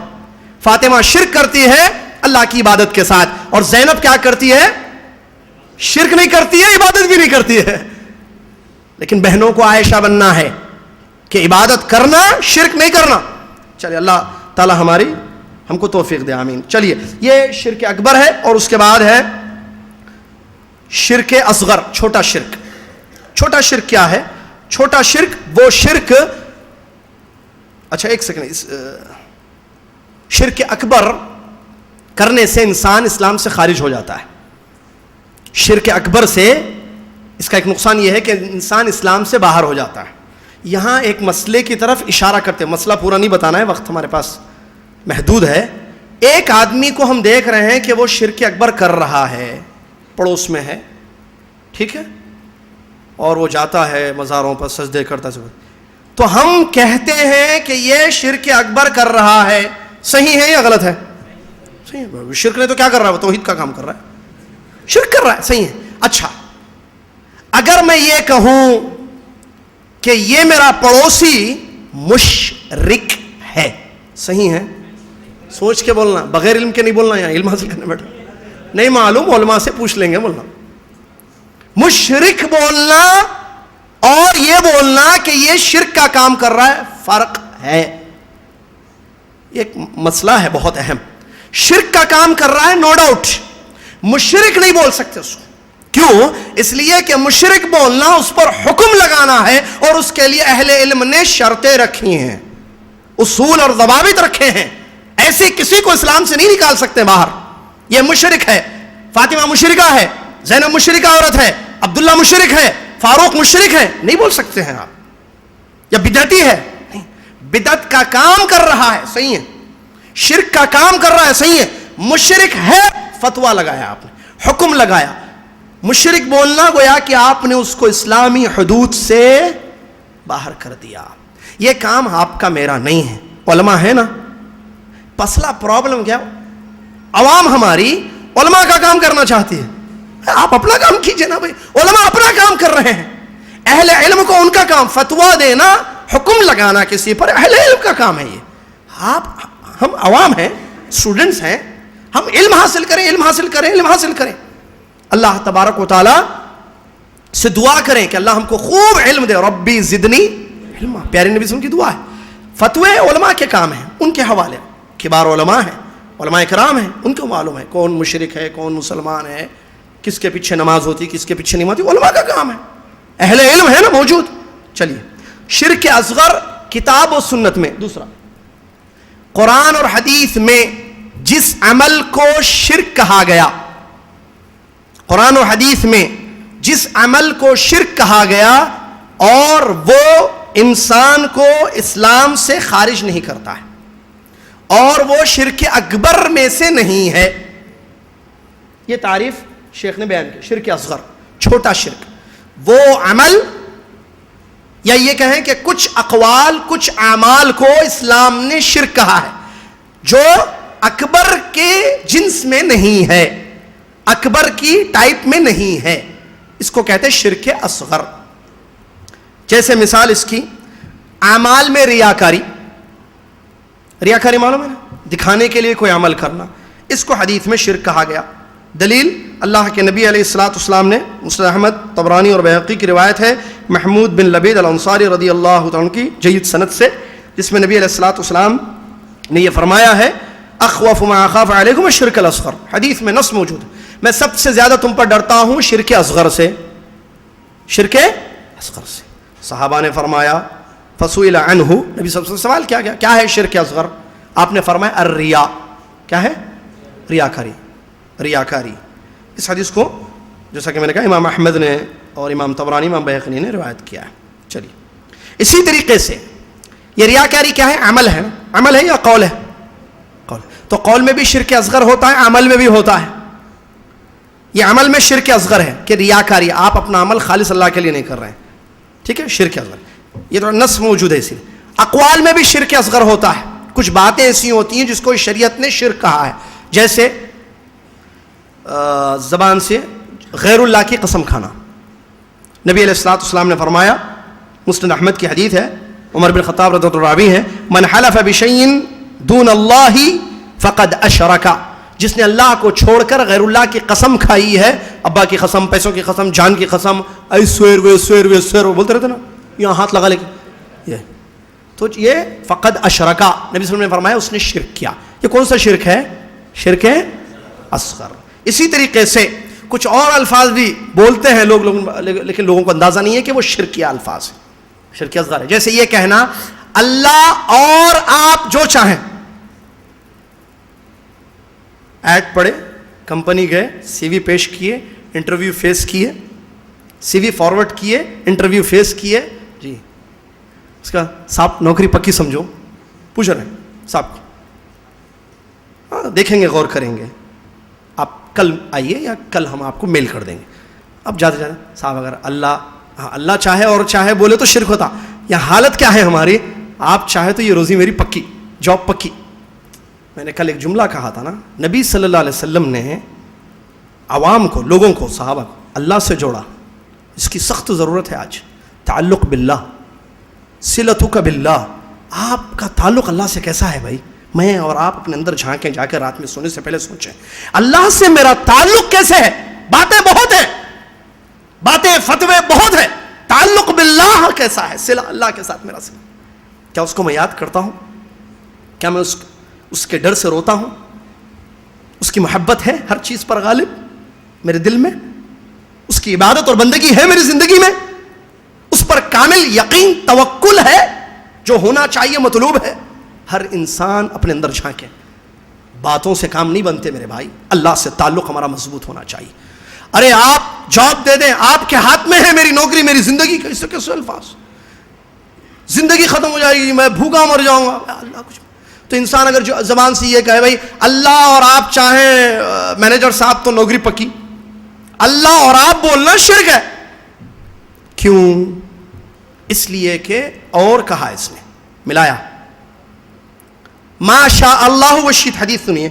فاطمہ شرک کرتی ہے اللہ کی عبادت کے ساتھ, اور زینب کیا کرتی ہے؟ شرک نہیں کرتی ہے, عبادت بھی نہیں کرتی ہے. لیکن بہنوں کو عائشہ بننا ہے کہ عبادت کرنا, شرک نہیں کرنا. چلیے اللہ تعالی ہم کو توفیق دے, آمین. چلیے, یہ شرک اکبر ہے. اور اس کے بعد ہے شرک اصغر, چھوٹا شرک. چھوٹا شرک کیا ہے؟ چھوٹا شرک وہ شرک, اچھا ایک سیکنڈ, شرک اکبر کرنے سے انسان اسلام سے خارج ہو جاتا ہے. شرک اکبر سے اس کا ایک نقصان یہ ہے کہ انسان اسلام سے باہر ہو جاتا ہے. یہاں ایک مسئلے کی طرف اشارہ کرتے ہیں, مسئلہ پورا نہیں بتانا ہے, وقت ہمارے پاس محدود ہے. ایک آدمی کو ہم دیکھ رہے ہیں کہ وہ شرک اکبر کر رہا ہے, پڑوس میں ہے, ٹھیک ہے, اور وہ جاتا ہے مزاروں پر سجدے کرتا ہے, تو ہم کہتے ہیں کہ یہ شرک اکبر کر رہا ہے. صحیح ہے یا غلط ہے؟ صحیح ہے. شرک نے تو کیا کر رہا ہے, وہ توحید کا کام کر رہا ہے, شرک کر رہا ہے, صحیح ہے. اچھا, اگر میں یہ کہوں کہ یہ میرا پڑوسی مشرک ہے, صحیح ہے؟ سوچ کے بولنا, بغیر علم کے نہیں بولنا, یہاں علم حاصل کرنے بیٹھا, نہیں معلوم علماء سے پوچھ لیں گے. بولنا مشرک بولنا اور یہ بولنا کہ یہ شرک کا کام کر رہا ہے، فرق ہے. ایک مسئلہ ہے بہت اہم. شرک کا کام کر رہا ہے نو ڈاؤٹ، مشرک نہیں بول سکتے اس کو. کیوں؟ اس لیے کہ مشرک بولنا اس پر حکم لگانا ہے، اور اس کے لیے اہل علم نے شرطیں رکھی ہیں، اصول اور ضوابط رکھے ہیں. ایسے کسی کو اسلام سے نہیں نکال سکتے باہر. یہ مشرک ہے، فاطمہ مشرکہ ہے، زینب مشرکہ عورت ہے، عبداللہ مشرک ہے، فاروق مشرک ہے، نہیں بول سکتے ہیں آپ. یا بدعتی ہے، نہیں. بدعت کا کام کر رہا ہے، صحیح ہے. شرک کا کام کر رہا ہے، صحیح ہے. مشرک ہے، فتویٰ لگایا آپ نے، حکم لگایا. مشرک بولنا گویا کہ آپ نے اس کو اسلامی حدود سے باہر کر دیا. یہ کام آپ کا میرا نہیں ہے. علماء ہے نا. مسئلہ پرابلم کیا؟ عوام ہماری علماء کا کام کرنا چاہتی ہے. آپ اپنا کام کیجئے نا بھائی. علماء اپنا کام کر رہے ہیں. اہل علم کو ان کا کام فتویٰ دینا، حکم لگانا کسی پر، اہل علم کا کام ہے یہ. ہم عوام ہیں، اسٹوڈنٹس ہیں، ہم علم حاصل کریں، علم حاصل کریں، علم حاصل کریں. اللہ تبارک و تعالی سے دعا کریں کہ اللہ ہم کو خوب علم دے. ربی زدنی علما، پیارے نبی صلی اللہ علیہ وسلم کی دعا ہے. فتوے علماء کے کام ہیں، ان کے حوالے. کبار علماء ہیں، علماء کرام ہیں، ان کو معلوم ہے کون مشرک ہے، کون مسلمان ہے، کس کے پیچھے نماز ہوتی، کس کے پیچھے نہیں ہوتی. علماء کا کام ہے، اہل علم ہے نا موجود. چلیے، شرک اصغر کتاب و سنت میں. دوسرا، قرآن اور حدیث میں جس عمل کو شرک کہا گیا، قرآن و حدیث میں جس عمل کو شرک کہا گیا اور وہ انسان کو اسلام سے خارج نہیں کرتا ہے، اور وہ شرک اکبر میں سے نہیں ہے. یہ تعریف شیخ نے بیان کی. شرک اصغر، چھوٹا شرک، وہ عمل، یا یہ کہیں کہ کچھ اقوال، کچھ اعمال کو اسلام نے شرک کہا ہے جو اکبر کے جنس میں نہیں ہے، اکبر کی ٹائپ میں نہیں ہے. اس کو کہتے ہیں شرک اصغر. جیسے مثال اس کی، اعمال میں ریاکاری. ریاکاری معلوم ہے نا، دکھانے کے لیے کوئی عمل کرنا. اس کو حدیث میں شرک کہا گیا. دلیل اللہ کے نبی علیہ السلام نے، مسند احمد، طبرانی اور بیہقی کی روایت ہے محمود بن لبید الانصاری رضی اللہ عنہ کی جید سند سے، جس میں نبی علیہ السلام نے یہ فرمایا ہے اخوف ما اخاف علیکم الشرک الاصغر. حدیث میں نص موجود ہے، میں سب سے زیادہ تم پر ڈرتا ہوں شرک اصغر سے، شرک اصغر سے. صحابہ نے فرمایا فسئل عنہ، نبی صلی اللہ علیہ وسلم سوال کیا گیا کیا ہے شرک اصغر؟ آپ نے فرمایا الریا. کیا ہے؟ ریاکاری. ریاکاری. اس حدیث کو جیسا کہ میں نے کہا امام احمد نے اور امام طبرانی، امام بیہقی نے روایت کیا ہے. چلیے، اسی طریقے سے یہ ریاکاری کیا ہے؟ عمل ہے. عمل ہے یا قول ہے؟ قول. تو قول میں بھی شرک اصغر ہوتا ہے، عمل میں بھی ہوتا ہے. یہ عمل میں شرک اصغر ہے کہ ریاکاری، آپ اپنا عمل خالص اللہ کے لیے نہیں کر رہے ہیں. ٹھیک ہے، شرک اصغر. یہ تو نص موجود ہے. اسی لیے اقوال میں بھی شرک اصغر ہوتا ہے. کچھ باتیں ایسی ہوتی ہیں جس کو شریعت نے شرک کہا ہے، جیسے زبان سے غیر اللہ کی قسم کھانا. نبی علیہ السلام نے فرمایا، مسند احمد کی حدیث ہے، عمر بن خطاب رضی اللہ عنہ راوی ہیں، من حلف بشیء دون اللہ فقد اشرک. جس نے اللہ کو چھوڑ کر غیر اللہ کی قسم کھائی ہے، ابا کی قسم، پیسوں کی قسم، جان کی قسم، I swear we swear we swear بولتے رہتے نا، یہاں ہاتھ لگا لے کے، یہ تو یہ فقد اشرکا، نبی صلی اللہ علیہ وسلم نے فرمایا اس نے شرک کیا. یہ کون سا شرک ہے؟ شرک اصغر. اسی طریقے سے کچھ اور الفاظ بھی بولتے ہیں لوگ لیکن لوگوں کو اندازہ نہیں ہے کہ وہ شرکیہ الفاظ ہیں، شرک اصغر ہے. جیسے یہ کہنا اللہ اور آپ جو چاہیں. ایڈ پڑھے، کمپنی گئے، سی وی پیش کیے، انٹرویو فیس کیے، سی وی فارورڈ کیے، انٹرویو فیس کیے، جی اس کا صاحب نوکری پکی سمجھو، پوچھ رہے ہیں صاحب کو، ہاں دیکھیں گے، غور کریں گے، آپ کل آئیے یا کل ہم آپ کو میل کر دیں گے. اب جاتے جاتے صاحب اگر اللہ چاہے اور چاہے بولے تو شرک ہوتا. یا حالت کیا ہے ہماری؟ آپ چاہے تو یہ روزی میری پکی، جاب پکی. میں نے کل ایک جملہ کہا تھا نا، نبی صلی اللہ علیہ وسلم نے عوام کو، لوگوں کو، صحابہ کو اللہ سے جوڑا. اس کی سخت ضرورت ہے آج. تعلق باللہ، صلتک باللہ. آپ کا تعلق اللہ سے کیسا ہے بھائی؟ میں اور آپ اپنے اندر جھانکیں، جا کے رات میں سونے سے پہلے سوچیں اللہ سے میرا تعلق کیسے ہے. باتیں بہت ہیں، باتیں فتوے بہت ہیں، تعلق باللہ کیسا ہے, صلہ اللہ کے ساتھ میرا صلہ, کیا اس کو میں یاد کرتا ہوں, کیا میں اس کے ڈر سے روتا ہوں, اس کی محبت ہے ہر چیز پر غالب میرے دل میں, اس کی عبادت اور بندگی ہے میری زندگی میں, اس پر کامل یقین توکل ہے جو ہونا چاہیے, مطلوب ہے. ہر انسان اپنے اندر جھانکے, باتوں سے کام نہیں بنتے میرے بھائی, اللہ سے تعلق ہمارا مضبوط ہونا چاہیے. ارے آپ جاب دے دیں, آپ کے ہاتھ میں ہے میری نوکری میری زندگی, کیسے کیسے الفاظ, زندگی ختم ہو جائے گی, میں بھوکا مر جاؤں گا, اللہ کچھ. تو انسان اگر جو زبان سے یہ کہے بھائی اللہ اور آپ چاہیں مینیجر صاحب تو نوکری پکی, اللہ اور آپ بولنا شرک ہے. کیوں؟ اس لیے کہ اور کہا اس نے, ملایا. ما شاء اللہ وشیت, حدیث سنیے,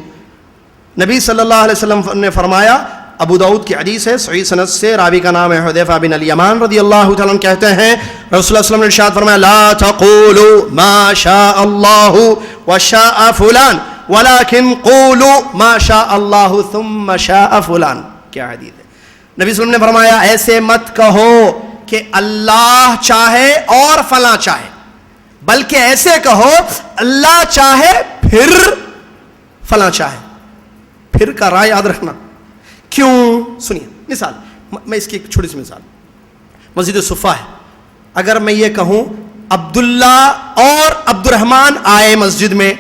نبی صلی اللہ علیہ وسلم نے فرمایا, ابو داؤد کی حدیث ہے صحیح سند سے, راوی کا نام ہے حذیفہ بن الیمان رضی اللہ تعالیٰ عنہ, کہتے ہیں رسول اللہ صلی اللہ علیہ وسلم نے ارشاد فرمایا لا تقولوا ما شاء اللہ وشاء فلان ولكن قولوا ما شاء اللہ ثم شاء فلان. کیا حدیث ہے, نبی صلی اللہ علیہ وسلم نے فرمایا ایسے مت کہو کہ اللہ چاہے اور فلاں چاہے, بلکہ ایسے کہو اللہ چاہے پھر فلاں چاہے. پھر کا راہ یاد رکھنا. کیوں؟ سنیے مثال, میں اس کی ایک چھوٹی سی مثال, مسجد صفا ہے, اگر میں یہ کہوں عبداللہ اور عبد الرحمن آئے مسجد میں,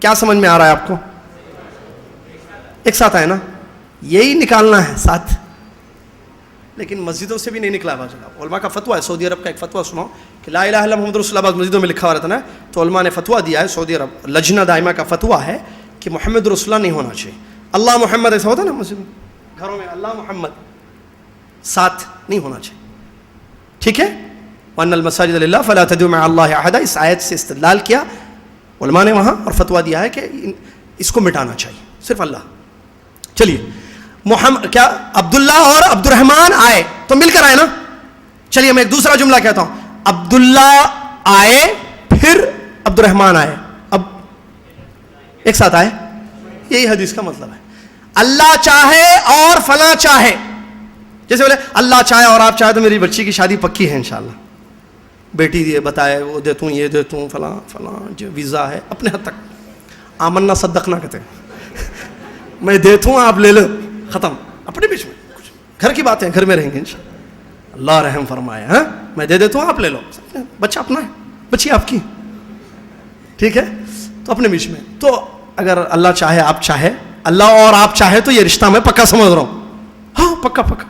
کیا سمجھ میں آ رہا ہے آپ کو؟ ایک ساتھ آئے نا, یہی نکالنا ہے ساتھ. لیکن مسجدوں سے بھی نہیں نکلا بعض جگہ. علماء کا فتویٰ ہے, سعودی عرب کا ایک فتویٰ سناؤ کہ لا الہ الا محمد رسول اللہ, بعض مسجدوں میں لکھا ہوا رہتا نا, تو علماء نے فتویٰ دیا ہے, سعودی عرب لجنہ دائمہ کا فتویٰ ہے کہ محمد رسول اللہ نہیں ہونا چاہیے. اللہ محمد ایسا ہوتا ہے نا مسجد میں, گھروں میں اللہ محمد ساتھ نہیں ہونا چاہیے. ٹھیک ہے, وَأَنَّ الْمَسَاجِدَ لِلَّهِ فَلَا تَدْعُوا مَعَ اللَّهِ أَحَدًا, اس آیت سے استدلال کیا علماء نے وہاں, اور فتویٰ دیا ہے کہ اس کو مٹانا چاہیے, صرف اللہ. چلیے محمد کیا عبداللہ اور عبد الرحمن آئے تو مل کر آئے نا. چلیے میں ایک دوسرا جملہ کہتا ہوں, عبداللہ آئے پھر عبد الرحمن آئے, اب ایک ساتھ آئے. یہی حدیث کا مطلب ہے. اللہ چاہے اور فلاں چاہے, جیسے بولے اللہ چاہے اور آپ چاہے تو میری بچی کی شادی پکی ہے انشاءاللہ, بیٹی یہ بتائے وہ دیتا ہوں یہ دیتا ہوں فلاں فلاں, جو ویزا ہے اپنے حد تک, آمنا صدقنا کہتے ہیں, میں دیتا ہوں آپ لے لو, ختم. اپنے بیچ میں کچھ گھر کی باتیں, گھر میں رہیں گے انشاءاللہ, اللہ رحم فرمائے. ہاں میں دے دیتا ہوں آپ لے لو, بچہ اپنا ہے, بچی آپ کی, ٹھیک ہے. تو اپنے بیچ میں, تو اگر اللہ چاہے آپ چاہے, اللہ اور آپ چاہے تو یہ رشتہ میں پکا سمجھ رہا ہوں, ہاں پکا پکا.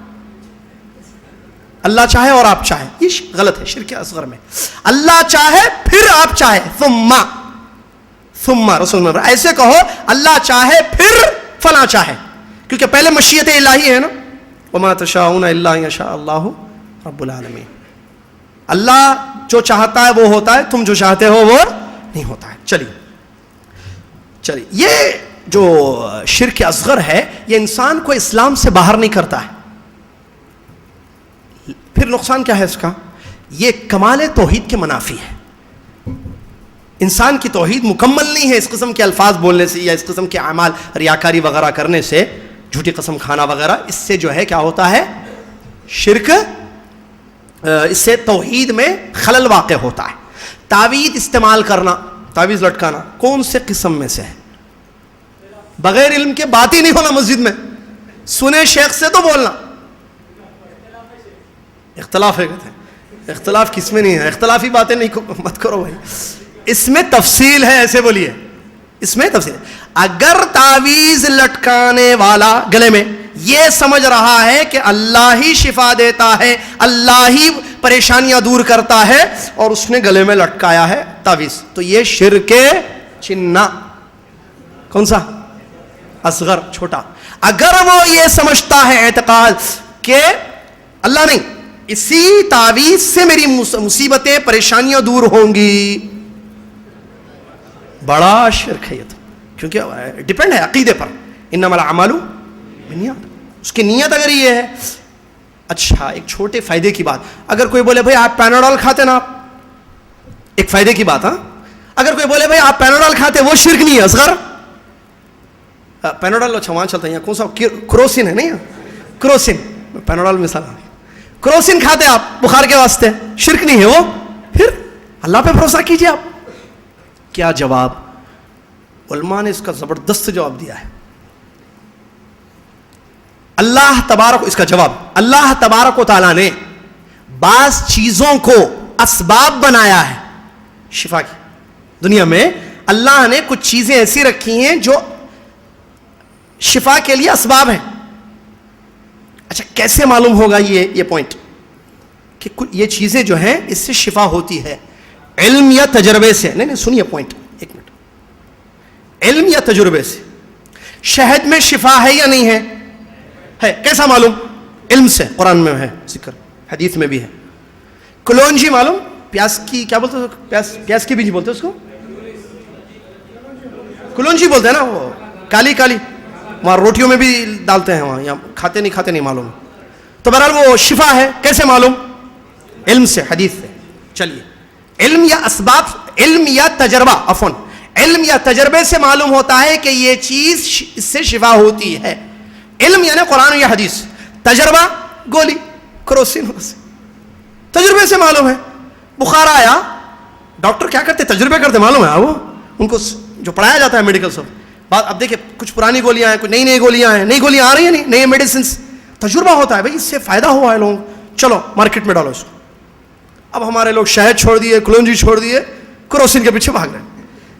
اللہ چاہے اور آپ چاہے, یہ غلط ہے, شرک اصغر میں. اللہ چاہے پھر آپ چاہے, ثم رسول اللہ ایسے کہو اللہ چاہے پھر فلاں چاہے, کیونکہ پہلے مشیت الہی ہے نا, وما تشاءون الا ان یشاء اللہ رب العالمین. اللہ جو چاہتا ہے وہ ہوتا ہے, تم جو چاہتے ہو وہ نہیں ہوتا ہے. چلیے یہ جو شرک اصغر ہے یہ انسان کو اسلام سے باہر نہیں کرتا ہے. پھر نقصان کیا ہے اس کا؟ یہ کمال توحید کے منافی ہے. انسان کی توحید مکمل نہیں ہے اس قسم کے الفاظ بولنے سے, یا اس قسم کے اعمال ریاکاری وغیرہ کرنے سے, جھوٹی قسم کھانا وغیرہ, اس سے جو ہے کیا ہوتا ہے شرک, اس سے توحید میں خلل واقع ہوتا ہے. تعویذ استعمال کرنا, تعویذ لٹکانا کون سے قسم میں سے ہے؟ بغیر علم کے بات ہی نہیں ہونا مسجد میں, سنے شیخ سے تو بولنا. اختلاف ہے, کہتے ہیں اختلاف کس میں نہیں ہے, اختلافی باتیں نہیں مت کرو بھائی, اس میں تفصیل ہے, ایسے بولیے اس میں تفصیل ہے. اگر تعویذ لٹکانے والا گلے میں یہ سمجھ رہا ہے کہ اللہ ہی شفا دیتا ہے, اللہ ہی پریشانیاں دور کرتا ہے, اور اس نے گلے میں لٹکایا ہے تعویذ, تو یہ شرک چنا. کون سا؟ اصغر, چھوٹا. اگر وہ یہ سمجھتا ہے اعتقاد کہ اللہ نہیں, اسی تعویذ سے میری مصیبتیں پریشانیاں دور ہوں گی, بڑا شرک ہے یہ تو, کیونکہ ڈیپینڈ ہے عقیدے پر. انما الاعمال بالنیات, اس کی نیت اگر یہ ہے. اچھا ایک چھوٹے فائدے کی بات, اگر کوئی بولے بھائی آپ پیناڈول کھاتے نا, آپ ایک فائدے کی بات, ہاں اگر کوئی بولے بھائی آپ پیناڈول کھاتے, وہ شرک نہیں ہے اصغر. پیناڈول اچھا وہاں چلتا ہے, کون سا کروسن ہے نہیں, کروسن, پیناڈول مثال, کروسین کھاتے آپ بخار کے واسطے, شرک نہیں ہے وہ, پھر اللہ پہ بھروسہ کیجئے آپ. کیا جواب علماء نے اس کا زبردست جواب دیا ہے. اللہ تبارک, اس کا جواب, اللہ تبارک و تعالیٰ نے بعض چیزوں کو اسباب بنایا ہے شفا کی. دنیا میں اللہ نے کچھ چیزیں ایسی رکھی ہیں جو شفا کے لیے اسباب ہیں. اچھا کیسے معلوم ہوگا یہ پوائنٹ کہ یہ چیزیں جو ہیں اس سے شفا ہوتی ہے؟ علم یا تجربے سے. نہیں سنیے پوائنٹ ایک منٹ. علم یا تجربے سے. شہد میں شفا ہے یا نہیں ہے؟ ہے. کیسا معلوم؟ علم سے. قرآن میں ہے ذکر, حدیث میں بھی ہے. کلونجی معلوم, پیاز کی کیا بولتے ہیں, پیاز کی بیج بولتے ہیں اس کو, کلونجی بولتے ہیں نا, وہ کالی کالی, وہاں روٹیوں میں بھی ڈالتے ہیں, وہاں یہاں کھاتے نہیں معلوم. تو بہرحال وہ شفا ہے. کیسے معلوم؟ علم سے, حدیث سے. چلیے علم یا اسباب, علم یا تجربہ, عفواً علم یا تجربے سے معلوم ہوتا ہے کہ یہ چیز اس سے شفا ہوتی ہے. علم یعنی قرآن یا حدیث, تجربہ گولی کروسین, تجربے سے معلوم ہے. بخار آیا, ڈاکٹر کیا کرتے, تجربے کرتے, معلوم ہے وہ ان کو جو پڑھایا جاتا ہے میڈیکل سب. بات اب دیکھیں, کچھ پرانی گولیاں ہیں, کچھ نئی گولیاں ہیں, نئی گولیاں آ رہی ہیں, نئے میڈیسنس, تجربہ ہوتا ہے بھائی اس سے فائدہ ہوا ہے لوگوں, چلو مارکیٹ میں ڈالو اس کو. اب ہمارے لوگ شہد چھوڑ دیے, کلونجی چھوڑ دیے, کروسین کے پیچھے بھاگ رہے ہیں,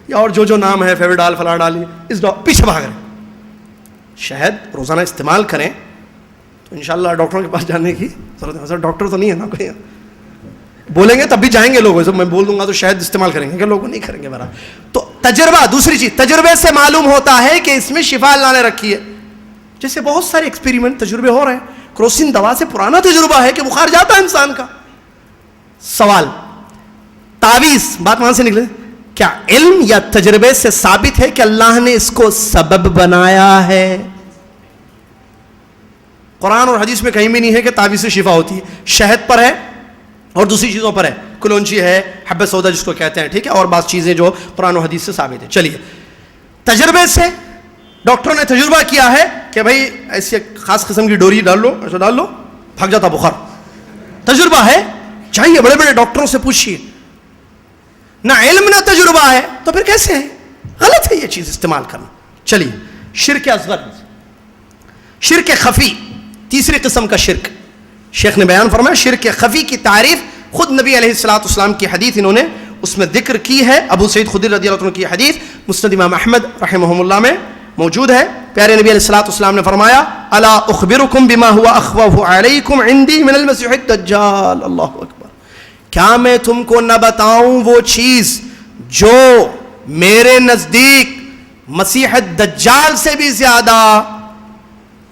یا اور جو نام ہے فیویڈال فلاں ڈالی, اس پیچھے بھاگ رہے ہیں. شہد روزانہ استعمال کریں تو انشاءاللہ ڈاکٹروں کے پاس جانے کی ضرورت ہے. سر ڈاکٹر تو نہیں ہے نا کوئی, بولیں گے تب بھی جائیں گے لوگ, میں بول دوں گا تو شاید استعمال کریں گے, کہ لوگ نہیں کریں گے میرا. تو تجربہ, دوسری چیز, تجربے سے معلوم ہوتا ہے کہ اس میں شفا اللہ نے رکھی ہے. جیسے بہت سارے ایکسپیریمنٹ تجربے ہو رہے ہیں. کروسین دوا سے پرانا تجربہ ہے کہ بخار جاتا ہے انسان کا. سوال, تعویذ, بات وہاں سے نکلے, کیا علم یا تجربے سے ثابت ہے کہ اللہ نے اس کو سبب بنایا ہے؟ قرآن اور حدیث میں کہیں بھی نہیں ہے کہ تعویذ سے شفا ہوتی ہے. شہد پر ہے اور دوسری چیزوں پر ہے, کلونجی ہے, حب سودا جس کو کہتے ہیں, ٹھیک ہے, اور بعض چیزیں جو قرآن و حدیث سے ثابت ہے. چلیے تجربے سے, ڈاکٹروں نے تجربہ کیا ہے کہ بھائی ایسی خاص قسم کی ڈوری ڈال لو, ایسا ڈال لو, بھاگ جاتا بخار. تجربہ ہے, چاہیے بڑے بڑے ڈاکٹروں سے پوچھیے. نہ علم نہ تجربہ ہے تو پھر کیسے ہے؟ غلط ہے یہ چیز استعمال کرنا. چلیے شرک اصغر, شرک خفی, تیسری قسم کا شرک. شیخ نے بیان فرمایا شرک خفی کی تعریف خود نبی علیہ الصلوۃ والسلام کی حدیث انہوں نے اس میں ذکر کی ہے. ابو سعید خدری رضی اللہ عنہ کی حدیث مسند امام احمد رحمہ اللہ میں موجود ہے. پیارے نبی علیہ الصلوۃ والسلام نے فرمایا الا اخبرکم بما هو اخوف علیکم عندی من المسیح الدجال. اللہ اکبر, کیا میں تم کو نہ بتاؤں وہ چیز جو میرے نزدیک مسیح الدجال سے بھی زیادہ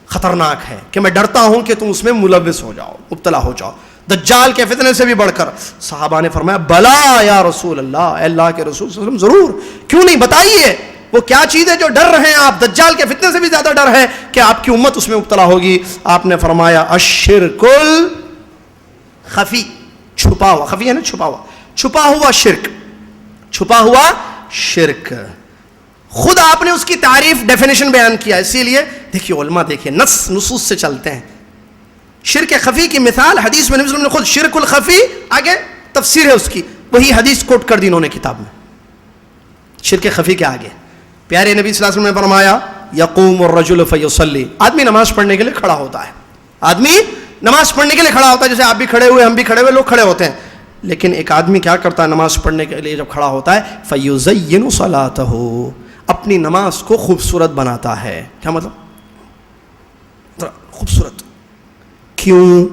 خطرناک ہے, کہ میں ڈرتا ہوں کہ تم اس میں ملوث ہو جاؤ, مبتلا ہو جاؤ, دجال کے فتنے سے بھی بڑھ کر. صحابہ نے فرمایا بلا یا رسول اللہ, اے اللہ کے رسول صلی اللہ علیہ وسلم ضرور, کیوں نہیں, بتائیے وہ کیا چیز ہے جو ڈر رہے ہیں آپ, دجال کے فتنے سے بھی زیادہ ڈر ہے کہ آپ کی امت اس میں مبتلا ہوگی. آپ نے فرمایا الشرک الخفی, چھپا ہوا, خفی ہے نا چھپا ہوا, چھپا ہوا شرک, چھپا ہوا شرک. خود آپ نے اس کی تعریف ڈیفینیشن بیان کیا. اسی لیے دیکھیے علماء, دیکھیے نصوص سے چلتے ہیں. شرک خفی کی مثال حدیث میں نبی صلی اللہ علیہ وسلم نے خود شرک الخفی, آگے تفسیر ہے اس کی, وہی حدیث کوٹ کر دی انہوں نے کتاب میں. شرک خفی کے آگے پیارے نبی صلی اللہ علیہ وسلم نے فرمایا یقوم الرجل فیصلی, آدمی نماز پڑھنے کے لیے کھڑا ہوتا ہے, آدمی نماز پڑھنے کے لیے کھڑا ہوتا ہے. جیسے آپ بھی کھڑے ہوئے, ہم بھی کھڑے ہوئے, لوگ کھڑے ہوتے ہیں. لیکن ایک آدمی کیا کرتا ہے نماز پڑھنے کے لیے جب کھڑا ہوتا ہے, فیزین صلاتہ, اپنی نماز کو خوبصورت بناتا ہے. کیا مطلب؟ خوبصورت کیوں؟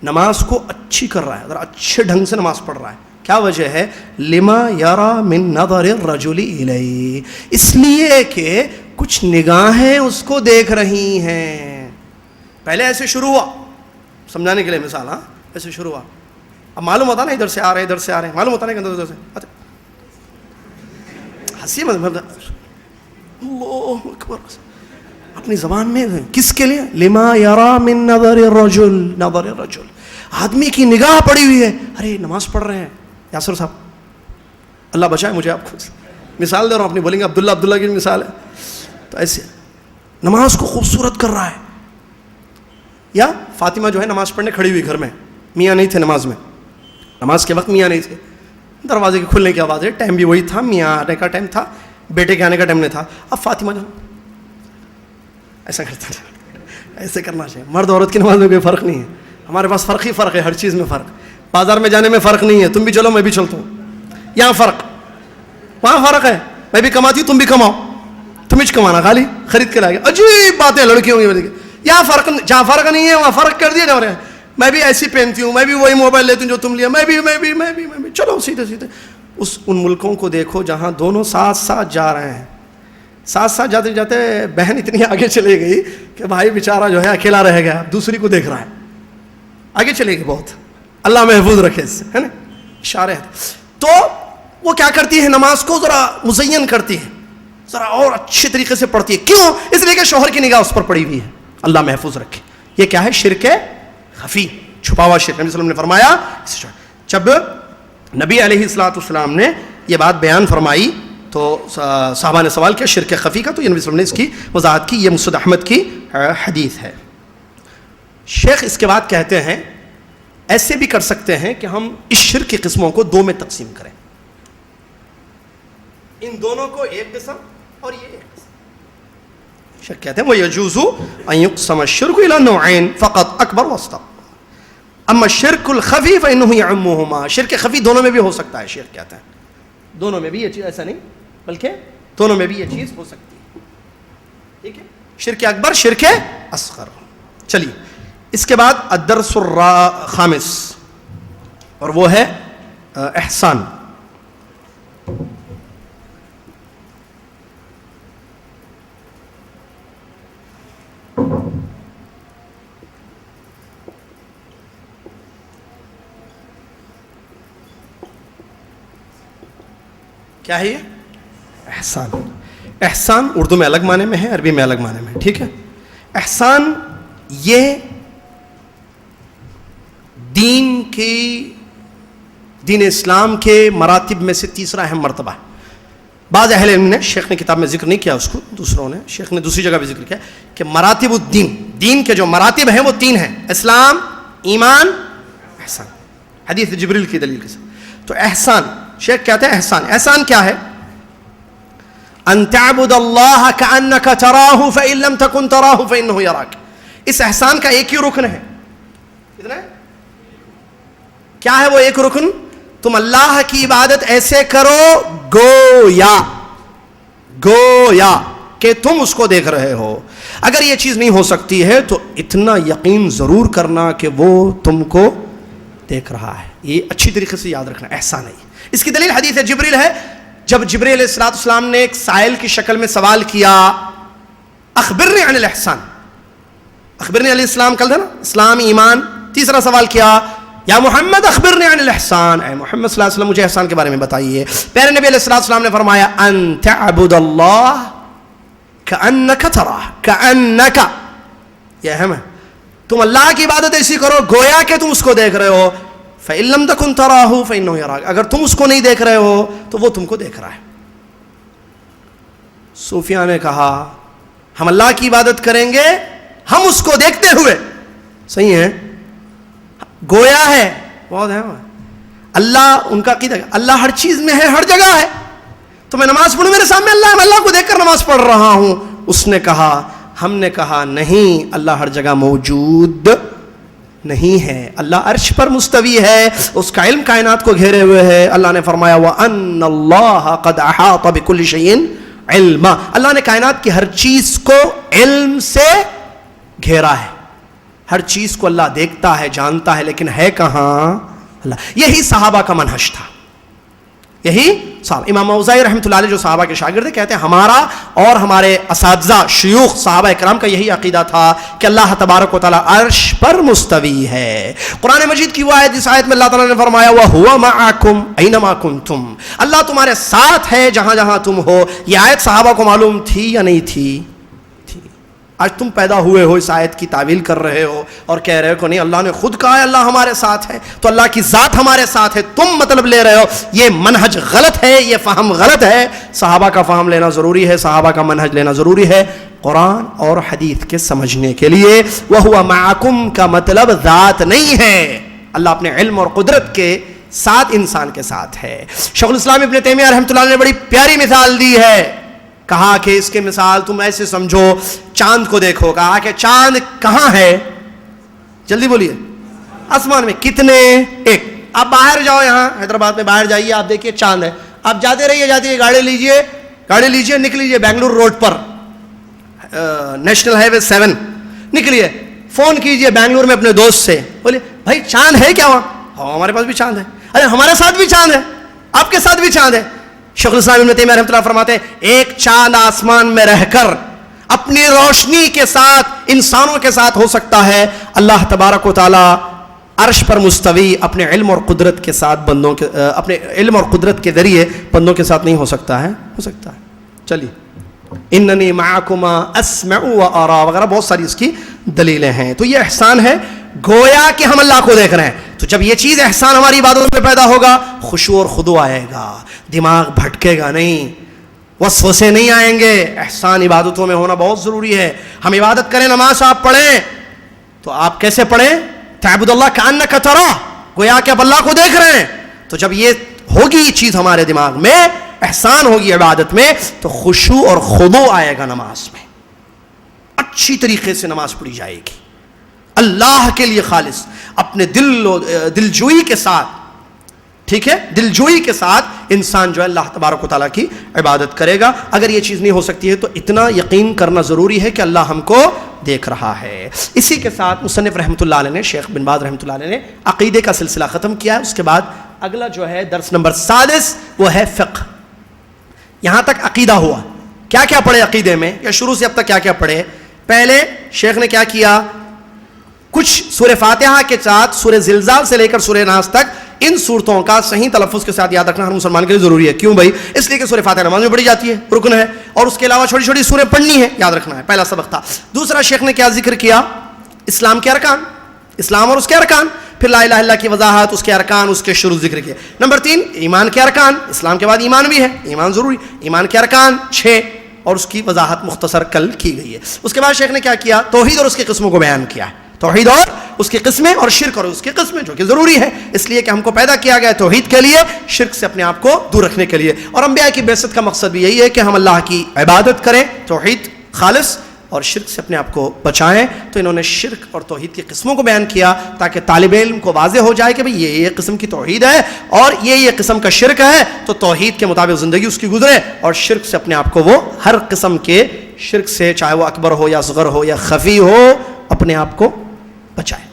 نماز کو اچھی کر رہا ہے, ذرا اچھے ڈھنگ سے نماز پڑھ رہا ہے. کیا وجہ ہے؟ لما یرا من نظر الرجل الیہ, اس لیے کہ کچھ نگاہیں اس کو دیکھ رہی ہیں. پہلے ایسے شروع ہوا, سمجھانے کے لیے مثال, ہاں ایسے شروع ہوا, اب معلوم ہوتا نا ادھر سے آ رہے, ادھر سے آ رہے ہیں, معلوم ہوتا نا کہ ادھر سے ہنسی مت, اللہ اکبر, اپنی زبان میں کس کے لیے؟ لما یرا من نظر الرجل, نظر الرجل, آدمی کی نگاہ پڑی ہوئی ہے. ارے نماز پڑھ رہے ہیں یاسر صاحب, اللہ بچائے مجھے, آپ خود مثال دے رہا ہوں, اپنی بولیں گے عبداللہ کی مثال ہے. تو ایسے نماز کو خوبصورت کر رہا ہے, یا فاطمہ جو ہے نماز پڑھنے کھڑی ہوئی گھر میں, میاں نہیں تھے نماز میں, نماز کے وقت میاں نہیں تھے, دروازے کے کھلنے کی آواز ہے, ٹائم بھی وہی تھا, میاں آنے کا ٹائم تھا, بیٹے کے آنے کا ٹائم نہیں تھا. اب فاطمہ جو ایسا کرتا تھا, ایسے کرنا چاہیے. مرد عورت کی نماز میں کوئی فرق نہیں ہے, ہمارے پاس فرق ہی فرق ہے, ہر چیز میں فرق. بازار میں جانے میں فرق نہیں ہے, تم بھی چلو میں بھی چلتا ہوں, یہاں فرق, وہاں فرق ہے. میں بھی کماتی ہوں, تم بھی کماؤ, تمہیں کمانا خالی خرید کے لائے گا. عجیب باتیں لڑکیوں کی, یہاں فرق, جہاں فرق نہیں ہے وہاں فرق کر دیا جا رہا ہے. میں بھی ایسی پہنتی ہوں, میں بھی وہی موبائل لیتی ہوں جو تم لیا, میں بھی چلو سیدھے سیدھے. ان ملکوں کو دیکھو جہاں دونوں ساتھ ساتھ جا رہے ہیں, ساتھ ساتھ جاتے جاتے بہن اتنی آگے چلے گئی کہ بھائی بیچارہ جو ہے اکیلا رہ گیا, دوسری کو دیکھ رہا ہے, آگے چلے گی بہت. اللہ محفوظ رکھے اس سے, ہے نا, اشارے ہیں. تو وہ کیا کرتی ہے, نماز کو ذرا مزین کرتی ہے, ذرا اور اچھے طریقے سے پڑھتی ہے. کیوں؟ اس لیے کہ شوہر کی نگاہ اس پر پڑی ہوئی ہے. اللہ محفوظ رکھے. یہ کیا ہے؟ شرک خفی, چھپا ہوا شرک. نبی صلی اللہ علیہ وسلم نے فرمایا, جب نبی علیہ الصلوۃ والسلام نے یہ بات بیان فرمائی تو صحابہ نے سوال کیا شرک خفی کا, تو یہ نبی صلی اللہ علیہ وسلم نے اس کی وضاحت کی. یہ مسند احمد کی حدیث ہے. شیخ اس کے بعد کہتے ہیں ایسے بھی کر سکتے ہیں کہ ہم اس شرک کی قسموں کو دو میں تقسیم کریں, ان دونوں کو ایک قسم اور یہ ایک قسم. شیخ کہتے ہیں وَيَجُوزُ أَن يُقْسَمَ الشِّرْكُ إِلَى نَوْعَيْنِ فَقَطْ أَكْبَرُ وَأَصْغَرُ أَمَّا الشِّرْكُ الْخَفِي فَإِنَّهُ يَعُمُّهُمَا. شرک خفی دونوں میں بھی ہو سکتا ہے. شیخ کہتے ہیں دونوں میں بھی یہ چیز, ایسا نہیں بلکہ دونوں میں بھی یہ چیز ہو سکتی ہے. ٹھیک ہے, شرک اکبر, شرک اصغر. چلیے اس کے بعد الدرس الخامس, اور وہ ہے احسان. کیا ہے یہ احسان؟ احسان اردو میں الگ معنی میں ہے, عربی میں الگ معنی میں ہے. ٹھیک ہے, احسان یہ دین اسلام کے مراتب میں سے تیسرا اہم مرتبہ ہے. بعض اہل علم نے, شیخ نے کتاب میں ذکر نہیں کیا اس کو, دوسروں نے, شیخ نے دوسری جگہ بھی ذکر کیا کہ مراتب الدین, دین کے جو مراتب ہیں وہ تین ہیں, اسلام, ایمان, احسان. حدیث جبریل کی دلیل کے ساتھ. تو احسان, شیخ کہتے ہیں احسان. احسان کیا ہے؟ ان تعبد اللہ کأنک تراہ فإن لم تکن تراہ فإنہ یراک. اس احسان کا ایک ہی رکن ہے. کتنا ہے؟ کیا ہے وہ ایک رکن؟ تم اللہ کی عبادت ایسے کرو گویا کہ تم اس کو دیکھ رہے ہو. اگر یہ چیز نہیں ہو سکتی ہے تو اتنا یقین ضرور کرنا کہ وہ تم کو دیکھ رہا ہے. یہ اچھی طریقے سے یاد رکھنا, احسان ہے. اس کی دلیل حدیث جبریل ہے. جب جبریل علیہ السلام نے ایک سائل کی شکل میں سوال کیا, اخبرنی عن الاحسان, اخبرنی علیہ السلام کل تھا نا, اسلام, ایمان. تیسرا سوال کیا, یا محمد اخبرنی عن الاحسان, اے محمد صلی اللہ علیہ وسلم مجھے احسان کے بارے میں بتائیے. پیارے نبی علیہ السلام نے فرمایا ان تعبد اللہ کأنک تراہ, کأنک, یہ اہم ہے. تم اللہ کی عبادت ایسی کرو گویا کہ تم اس کو دیکھ رہے ہو. فإن لم تکن تراہ فإنہ یراک, اگر تم اس کو نہیں دیکھ رہے ہو تو وہ تم کو دیکھ رہا ہے. صوفیاء نے کہا ہم اللہ کی عبادت کریں گے ہم اس کو دیکھتے ہوئے. صحیح ہے, گویا ہے, بہت ہے. اللہ, ان کا عقیدہ اللہ ہر چیز میں ہے, ہر جگہ ہے. تو میں نماز پڑھوں میرے سامنے اللہ ہے, میں اللہ کو دیکھ کر نماز پڑھ رہا ہوں. اس نے کہا, ہم نے کہا نہیں, اللہ ہر جگہ موجود نہیں ہے. اللہ عرش پر مستوی ہے, اس کا علم کائنات کو گھیرے ہوئے ہے. اللہ نے فرمایا وَأَنَّ اللَّهَ قَدْ أَحَاطَ بِكُلِّ شَيْءٍ عِلْمًا, اللہ نے کائنات کی ہر چیز کو علم سے گھیرا ہے. ہر چیز کو اللہ دیکھتا ہے, جانتا ہے, لیکن ہے کہاں اللہ. یہی صحابہ کا منہج تھا, یہی صحابہ. امام اوزاعی رحمۃ اللہ علیہ جو صحابہ کے شاگرد ہیں کہتے ہیں ہمارا اور ہمارے اساتذہ شیوخ صحابہ کرام کا یہی عقیدہ تھا کہ اللہ تبارک و تعالیٰ عرش پر مستوی ہے. قرآن مجید کی وہ آیت, جس آیت میں اللہ تعالیٰ نے فرمایا وَهُوَ مَعَكُمْ أَيْنَمَا كُنْتُمْ, اللہ تمہارے ساتھ ہے جہاں جہاں تم ہو. یہ آیت صحابہ کو معلوم تھی یا نہیں تھی؟ آج تم پیدا ہوئے ہو اس آیت کی تعویل کر رہے ہو اور کہہ رہے ہو کہ نہیں اللہ نے خود کہا ہے اللہ ہمارے ساتھ ہے, تو اللہ کی ذات ہمارے ساتھ ہے, تم مطلب لے رہے ہو. یہ منہج غلط ہے, یہ فہم غلط ہے. صحابہ کا فہم لینا ضروری ہے, صحابہ کا منہج لینا ضروری ہے. قرآن اور حدیث کے سمجھنے کے لیے. وَهُوَ مَعَكُمْ کا مطلب ذات نہیں ہے, اللہ اپنے علم اور قدرت کے ساتھ انسان کے ساتھ ہے. شیخ الاسلام ابن تیمیہ رحمۃ اللہ علیہ نے بڑی پیاری مثال دی ہے. کہا کہ اس کے مثال تم ایسے سمجھو, چاند کو دیکھو. کہا کہ چاند کہاں ہے؟ جلدی بولیے. آسمان میں. کتنے؟ ایک. آپ باہر جاؤ, یہاں حیدرآباد میں باہر جائیے, آپ دیکھیے چاند ہے. آپ جاتے رہیے, گاڑی لیجیے, نکلیجیے بنگلور روڈ پر, نیشنل ہائی وے 7 نکلیے, فون کیجیے بنگلور میں اپنے دوست سے, بولیے بھائی چاند ہے کیا وہاں؟ ہاں ہمارے پاس بھی چاند ہے. ارے ہمارے ساتھ بھی چاند ہے, آپ کے ساتھ بھی چاند ہے. شیخ الاسلام ابن تیمیہ رحمۃ اللہ فرماتے ہیں ایک چاند آسمان میں رہ کر اپنی روشنی کے ساتھ انسانوں کے ساتھ ہو سکتا ہے, اللہ تبارک و تعالی عرش پر مستوی اپنے علم اور قدرت کے ساتھ بندوں کے, اپنے علم اور قدرت کے ذریعے بندوں کے ساتھ نہیں ہو سکتا ہے؟ ہو سکتا ہے. چلیے, اننی معکما اسمع و ارا وغیرہ بہت ساری اس کی دلیلیں ہیں. تو یہ احسان ہے, گویا کہ ہم اللہ کو دیکھ رہے ہیں. تو جب یہ چیز احسان ہماری عبادتوں میں پیدا ہوگا, خشوع اور خضوع آئے گا, دماغ بھٹکے گا نہیں, وسوسے نہیں آئیں گے. احسان عبادتوں میں ہونا بہت ضروری ہے. ہم عبادت کریں, نماز آپ پڑھیں, تو آپ کیسے پڑھیں؟ تعبد اللہ کأنک تراہ, گویا کہ آپ اللہ کو دیکھ رہے ہیں. تو جب یہ ہوگی یہ چیز ہمارے دماغ میں, احسان ہوگی عبادت میں, تو خشوع اور خضوع آئے گا نماز میں. اچھی طریقے سے نماز پڑھی جائے گی, اللہ کے لیے خالص, اپنے دلجوئی کے ساتھ. ٹھیک ہے, دلجوئی کے ساتھ انسان جو ہے اللہ تبارک و تعالیٰ کی عبادت کرے گا. اگر یہ چیز نہیں ہو سکتی ہے تو اتنا یقین کرنا ضروری ہے کہ اللہ ہم کو دیکھ رہا ہے. اسی کے ساتھ مصنف رحمۃ اللہ علیہ نے, شیخ بن باز رحمۃ اللہ علیہ نے عقیدے کا سلسلہ ختم کیا ہے. اس کے بعد اگلا جو ہے درس نمبر 36 وہ ہے فقہ. یہاں تک عقیدہ ہوا. کیا کیا پڑھے عقیدے میں, یا شروع سے اب تک کیا کیا پڑھے؟ پہلے شیخ نے کیا کیا, کچھ سورہ فاتحہ کے ساتھ سورہ زلزال سے لے کر سورہ ناس تک ان صورتوں کا صحیح تلفظ کے ساتھ یاد رکھنا ہر مسلمان کے لیے ضروری ہے. کیوں بھائی؟ اس لیے کہ سورہ فاتحہ نماز میں پڑھی جاتی ہے, رکن ہے, اور اس کے علاوہ چھوٹی چھوٹی سوریں پڑھنی ہے, یاد رکھنا ہے. پہلا سبق تھا. دوسرا شیخ نے کیا ذکر کیا؟ اسلام کے ارکان, اسلام اور اس کے ارکان. پھر لا الہ الا اللہ کی وضاحت, اس کے ارکان, اس کے شروع ذکر کیے. نمبر 3 ایمان کے ارکان. اسلام کے بعد ایمان بھی ہے, ایمان ضروری. ایمان کے ارکان 6 اور اس کی وضاحت مختصر کل کی گئی ہے. اس کے بعد شیخ نے کیا کیا؟ توحید اور اس کی قسموں کو بیان کیا ہے. توحید اور اس کی قسمیں, اور شرک اور اس کی قسمیں, جو کہ ضروری ہے اس لیے کہ ہم کو پیدا کیا گیا ہے توحید کے لیے, شرک سے اپنے آپ کو دور رکھنے کے لیے. اور انبیاء کی بعثت کا مقصد بھی یہی ہے کہ ہم اللہ کی عبادت کریں, توحید خالص, اور شرک سے اپنے آپ کو بچائیں. تو انہوں نے شرک اور توحید کی قسموں کو بیان کیا تاکہ طالب علم کو واضح ہو جائے کہ بھئی یہ قسم کی توحید ہے اور یہ قسم کا شرک ہے, تو توحید کے مطابق زندگی اس کی گزرے, اور شرک سے اپنے آپ کو وہ ہر قسم کے شرک سے, چاہے وہ اکبر ہو یا اصغر ہو یا خفی ہو, اپنے آپ کو بچائے.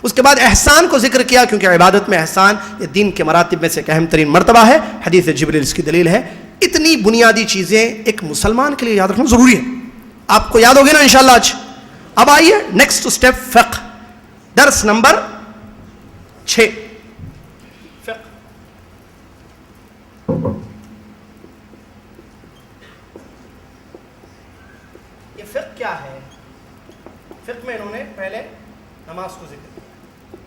اس کے بعد احسان کو ذکر کیا, کیونکہ عبادت میں احسان یہ دین کے مراتب میں سے ایک اہم ترین مرتبہ ہے. حدیث جبریل اس کی دلیل ہے. اتنی بنیادی چیزیں ایک مسلمان کے لیے یاد رکھنا ضروری ہے. آپ کو یاد ہوگی نا انشاءاللہ آج. اب آئیے نیکسٹ اسٹیپ, فقہ, درس نمبر 6. یہ فقہ کیا ہے؟ فقہ میں انہوں نے پہلے نماز کو ذکر کیا.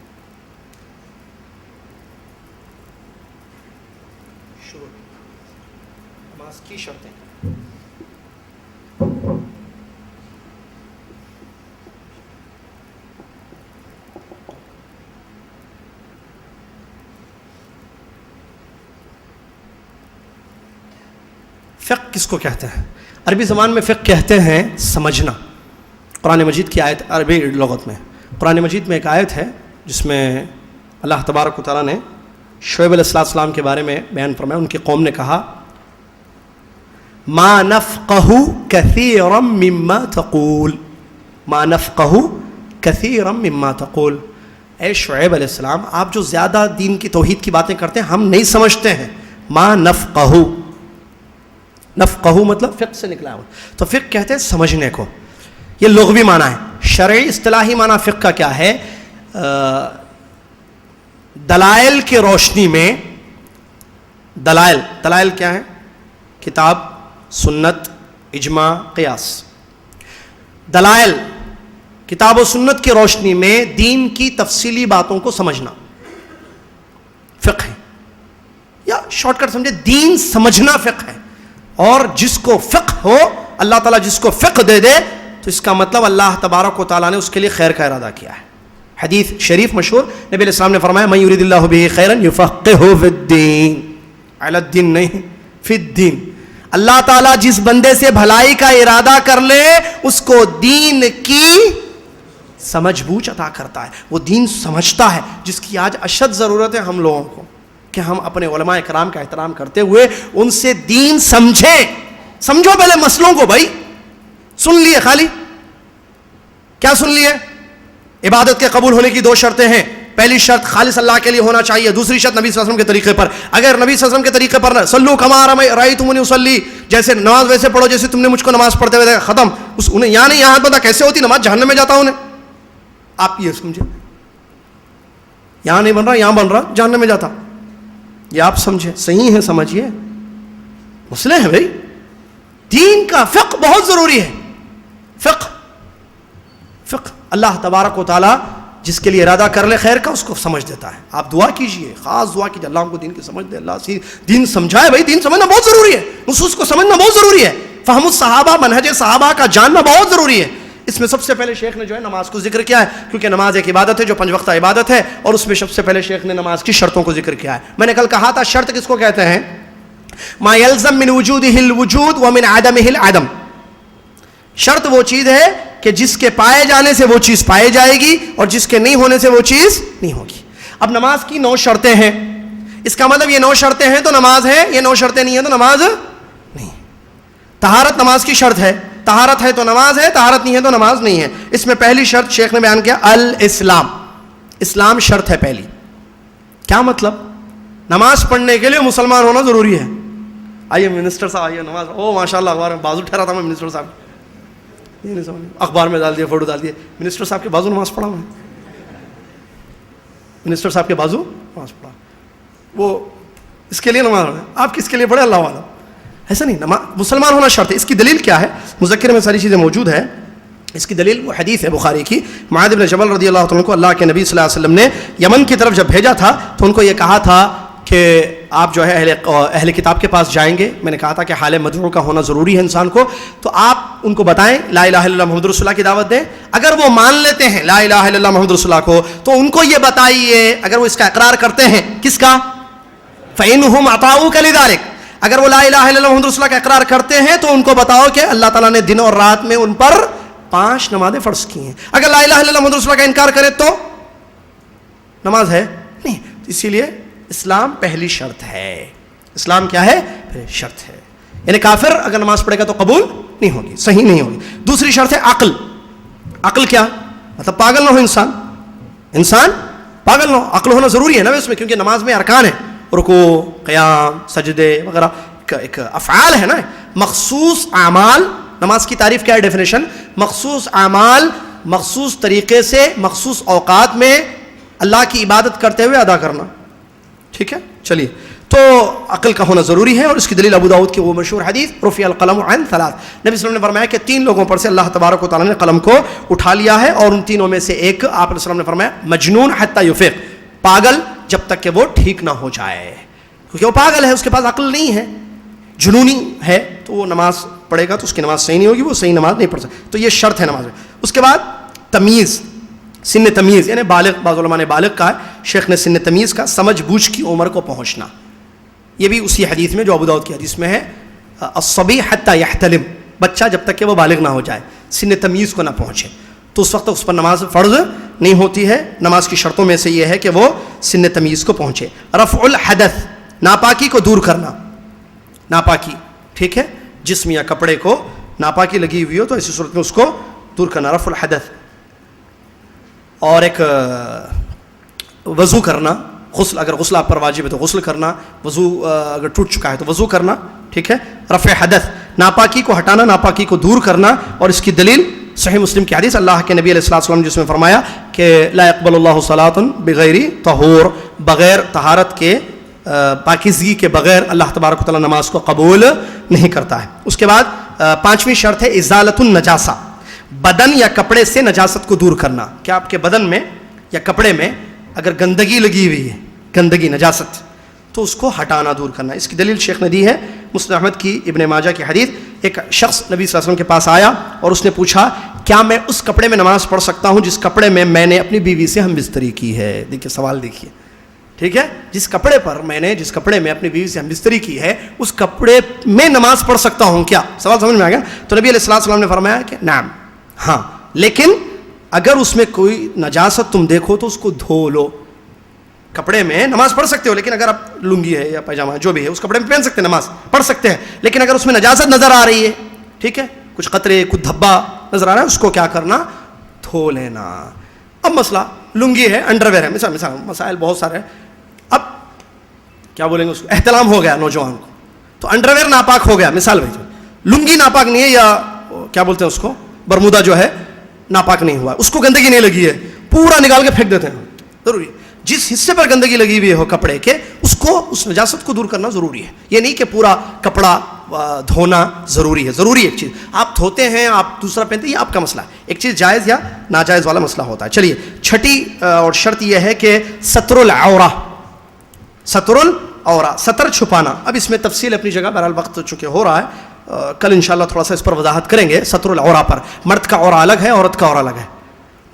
شروع نماز کی شرطیں. فقہ کس کو کہتے ہیں؟ عربی زبان میں فقہ کہتے ہیں سمجھنا. قرآن مجید کی آیت عربی لغت میں, قرآن مجید میں ایک آیت ہے جس میں اللہ تبارک و تعالیٰ نے شعیب علیہ السلام کے بارے میں بیان فرمایا. ان کی قوم نے کہا ما نفقہ کثیرا مما تقول, ما نفقہ کثیرا مما تقول. اے شعیب علیہ السلام, آپ جو زیادہ دین کی توحید کی باتیں کرتے ہیں ہم نہیں سمجھتے ہیں. ما نفقہ, نفقہ مطلب فقہ سے نکلا ہوا. تو فقہ کہتے ہیں سمجھنے کو. یہ لغوی معنی ہے. شرعی اصطلاحی معنی فقہ کا کیا ہے؟ دلائل کی روشنی میں, دلائل کیا ہے؟ کتاب, سنت, اجماع, قیاس. دلائل کتاب و سنت کی روشنی میں دین کی تفصیلی باتوں کو سمجھنا فقہ ہے. یا شارٹ کٹ سمجھے, دین سمجھنا فقہ ہے. اور جس کو فقہ ہو اللہ تعالیٰ جس کو فقہ دے دے تو اس کا مطلب اللہ تبارک و تعالیٰ نے اس کے لیے خیر کا ارادہ کیا ہے. حدیث شریف مشہور، نبی علیہ السلام نے فرمایا من یرید اللہ بہ خیرا یفقہہ فی الدین، علی الدین نہیں، فی الدین. اللہ تعالیٰ جس بندے سے بھلائی کا ارادہ کر لے اس کو دین کی سمجھ بوجھ عطا کرتا ہے، وہ دین سمجھتا ہے، جس کی آج اشد ضرورت ہے ہم لوگوں کو کہ ہم اپنے علماء کرام کا احترام کرتے ہوئے ان سے دین سمجھیں. سمجھو پہلے مسئلوں کو. بھائی سن لیے خالی کیا سن لیے؟ عبادت کے قبول ہونے کی 2 شرطیں ہیں. پہلی شرط خالص اللہ کے لیے ہونا چاہیے، دوسری شرط نبی صلی اللہ علیہ وسلم کے طریقے پر. اگر نبی صلی اللہ علیہ وسلم کے طریقے پر نہ صلو کما رأیتمونی اصلی، جیسے نماز ویسے پڑھو جیسے تم نے مجھ کو نماز پڑھتے ہوئے دیکھا، ختم. انہیں یہاں نہیں یہاں پتہ کیسے ہوتی نماز، جہنم میں جاتا انہیں. آپ یہ سمجھے، یہاں نہیں بن رہا یہاں بن رہا، جہنم میں جاتا. یہ آپ سمجھے، صحیح ہے، سمجھیے. مسئلے ہیں بھائی، دین کا فقہ بہت ضروری ہے. فقہ اللہ تبارک و تعالیٰ جس کے لیے ارادہ کر لے خیر کا اس کو سمجھ دیتا ہے. آپ دعا کیجئے، خاص دعا کیجئے اللہ ہم کو دین کی سمجھ دے، اللہ سے دین سمجھائے. بھائی دین سمجھنا بہت ضروری ہے، نصوص کو سمجھنا بہت ضروری ہے، فہم الصحابہ، منہج صحابہ کا جاننا بہت ضروری ہے. اس میں سب سے پہلے شیخ نے جو ہے نماز کو ذکر کیا ہے، کیونکہ نماز ایک عبادت ہے جو 5 وقتہ عبادت ہے، اور اس میں سب سے پہلے شیخ نے نماز کی شرطوں کو ذکر کیا ہے. میں نے کل کہا تھا شرط کس کو کہتے ہیں؟ ما یلزم من وجودہ الوجود ومن عدمہ العدم. شرط وہ چیز ہے کہ جس کے پائے جانے سے وہ چیز پائے جائے گی اور جس کے نہیں ہونے سے وہ چیز نہیں ہوگی. اب نماز کی 9 شرطیں ہیں، اس کا مطلب یہ 9 شرطیں ہیں تو نماز ہے، یہ 9 شرطیں نہیں ہیں تو نماز نہیں. طہارت نماز کی شرط ہے، طہارت ہے تو نماز ہے، طہارت نہیں ہے تو نماز نہیں ہے. اس میں پہلی شرط شیخ نے بیان کیا الاسلام. اسلام شرط ہے پہلی. کیا مطلب؟ نماز پڑھنے کے لیے مسلمان ہونا ضروری ہے. آئیے منسٹر صاحب آئیے نماز، او ماشاء اللہ اخبار میں بازو ٹھہرا تھا میں منسٹر صاحب، یہ نہیں سمجھ، اخبار میں ڈال دیا، فوٹو ڈال دیا، منسٹر صاحب کے بازو نماز پڑھا میں، منسٹر صاحب کے بازو نماز پڑھا. وہ اس کے لیے نماز پڑھا، آپ کس کے لیے پڑھے؟ اللہ والا. ایسا نہیں، مسلمان ہونا شرط ہے. اس کی دلیل کیا ہے؟ مذکر میں ساری چیزیں موجود ہے. اس کی دلیل وہ حدیث ہے بخاری کی، معاذ بن جبل رضی اللہ عنہ کو اللہ کے نبی صلی اللہ علیہ وسلم نے یمن کی طرف جب بھیجا تھا تو ان کو یہ کہا تھا کہ آپ جو ہے اہل کتاب کے پاس جائیں گے. میں نے کہا تھا کہ حال مدعو کا ہونا ضروری ہے انسان کو، تو آپ ان کو بتائیں لا الہ الا اللہ محمد رسول اللہ کی دعوت دیں. اگر وہ مان لیتے ہیں لا الہ الا اللہ محمد رسول اللہ کو تو ان کو یہ بتائیے، اگر وہ اس کا اقرار کرتے ہیں، کس کا؟ فَإِنْهُمْ أَطَاعُوكَ لِذَلِكَ. اگر وہ لا الہ الا اللہ محمد رسول اللہ کا اقرار کرتے ہیں تو ان کو بتاؤ کہ اللہ تعالیٰ نے دن اور رات میں ان پر 5 نمازیں فرض کی ہیں. اگر لا الہ الا اللہ محمد رسول اللہ کا انکار کرے تو نماز ہے نہیں. اسی لیے اسلام پہلی شرط ہے. اسلام کیا ہے؟ پہلی شرط ہے. یعنی کافر اگر نماز پڑھے گا تو قبول نہیں ہوگی، صحیح نہیں ہوگی. دوسری شرط ہے عقل. عقل کیا مطلب؟ پاگل نہ ہو انسان پاگل نہ ہو. عقل ہونا ضروری ہے نا اس میں، کیونکہ نماز میں ارکان ہیں، رکوع، قیام، سجدے وغیرہ، ایک افعال ہے نا، مخصوص اعمال. نماز کی تعریف کیا ہے؟ ڈیفینیشن: مخصوص اعمال مخصوص طریقے سے مخصوص اوقات میں اللہ کی عبادت کرتے ہوئے ادا کرنا. ٹھیک ہے، چلیے. تو عقل کا ہونا ضروری ہے، اور اس کی دلیل ابو داؤد کی وہ مشہور حدیث رفع القلم عن 3. نبی صلی اللہ علیہ وسلم نے فرمایا کہ 3 لوگوں پر سے اللہ تبارک و تعالیٰ نے قلم کو اٹھا لیا ہے، اور ان تینوں میں سے ایک آپ علیہ السلام نے فرمایا مجنون حتی یفیق، پاگل جب تک کہ وہ ٹھیک نہ ہو جائے. کیونکہ وہ پاگل ہے، اس کے پاس عقل نہیں ہے، جنونی ہے، تو وہ نماز پڑھے گا تو اس کی نماز صحیح نہیں ہوگی، وہ صحیح نماز نہیں پڑھ سکتا. تو یہ شرط ہے نماز میں. اس کے بعد تمیز، سن تمیز، یعنی بالغ. بعض علماء نے بالغ کہا ہے، شیخ نے سن تمیز کا سمجھ بوجھ کی عمر کو پہنچنا. یہ بھی اسی حدیث میں جو ابو داؤد کی حدیث میں ہے، الصبی حتی یحتلم، بچہ جب تک کہ وہ بالغ نہ ہو جائے، سن تمیز کو نہ پہنچے، تو اس وقت اس پر نماز فرض نہیں ہوتی ہے. نماز کی شرطوں میں سے یہ ہے کہ وہ سن تمیز کو پہنچے. رفع الحدث، ناپاکی کو دور کرنا. ناپاکی، ٹھیک ہے، جسم یا کپڑے کو ناپاکی لگی ہوئی ہو تو ایسی صورت میں اس کو دور کرنا، رفع الحدث. اور ایک وضو کرنا، غسل، اگر غسل آپ پر واجب ہے تو غسل کرنا، وضو اگر ٹوٹ چکا ہے تو وضو کرنا. ٹھیک ہے، رفع حدث، ناپاکی کو ہٹانا، ناپاکی کو دور کرنا. اور اس کی دلیل صحیح مسلم کی حدیث، اللہ کے نبی علیہ الصلوۃ والسلام جس میں فرمایا کہ لا يقبل اللہ صلاۃ بغیر طہور، بغیر طہارت کے، پاکیزگی کے بغیر اللہ تبارک و تعالیٰ نماز کو قبول نہیں کرتا ہے. اس کے بعد 5ویں شرط ہے ازالۃ النجاسہ، بدن یا کپڑے سے نجاست کو دور کرنا. کیا آپ کے بدن میں یا کپڑے میں اگر گندگی لگی ہوئی ہے، گندگی، نجاست، تو اس کو ہٹانا، دور کرنا. اس کی دلیل شیخ نے دی ہے مسند احمد کی ابن ماجہ کی حدیث. ایک شخص نبی صلی اللہ علیہ وسلم کے پاس آیا اور اس نے پوچھا کیا میں اس کپڑے میں نماز پڑھ سکتا ہوں جس کپڑے میں نے اپنی بیوی سے ہم بستری کی ہے. دیکھیے سوال دیکھیے، ٹھیک ہے، جس کپڑے میں اپنی بیوی سے ہم بستری کی ہے اس کپڑے میں نماز پڑھ سکتا ہوں کیا؟ سوال سمجھ میں آ گیا؟ تو نبی علیہ السلام نے فرمایا کہ نعم، ہاں، لیکن اگر اس میں کوئی نجاست تم دیکھو تو اس کو دھو لو. کپڑے میں نماز پڑھ سکتے ہو، لیکن اگر آپ لنگی ہے یا پائجامہ جو بھی ہے اس کپڑے میں پہن سکتے ہیں، نماز پڑھ سکتے ہیں، لیکن اگر اس میں نجاست نظر آ رہی ہے، ٹھیک ہے، کچھ قطرے کچھ دھبا نظر آ رہا ہے، اس کو کیا کرنا؟ دھو لینا. اب مسئلہ لنگی ہے، انڈر ویئر ہے، مثال مسائل بہت سارے ہیں. اب کیا بولیں گے اس کو؟ احتلام ہو گیا نوجوان کو تو انڈر ویئر ناپاک ہو گیا، مثال بھائی، لنگی ناپاک نہیں ہے یا کیا بولتے ہیں اس کو، برمودا جو ہے ناپاک نہیں ہوا، اس کو گندگی نہیں لگی ہے، پورا نکال کے پھینک دیتے ہیں. ضروری جس حصے پر گندگی لگی ہوئی ہو کپڑے کے اس نجاست کو دور کرنا ضروری ہے. یہ نہیں کہ پورا کپڑا دھونا ضروری ہے. ضروری ایک چیز آپ دھوتے ہیں، آپ دوسرا پہنتے ہیں، یہ آپ کا مسئلہ ہے. ایک چیز جائز یا ناجائز والا مسئلہ ہوتا ہے. چلیے چھٹی اور شرط یہ ہے کہ ستر العورہ، ستر چھپانا. اب اس میں تفصیل اپنی جگہ، بہرحال وقت چونکہ ہو رہا ہے، کل انشاءاللہ تھوڑا سا اس پر وضاحت کریں گے. ستر العورہ پر مرد کا عورہ الگ ہے، عورت کا عورہ الگ ہے.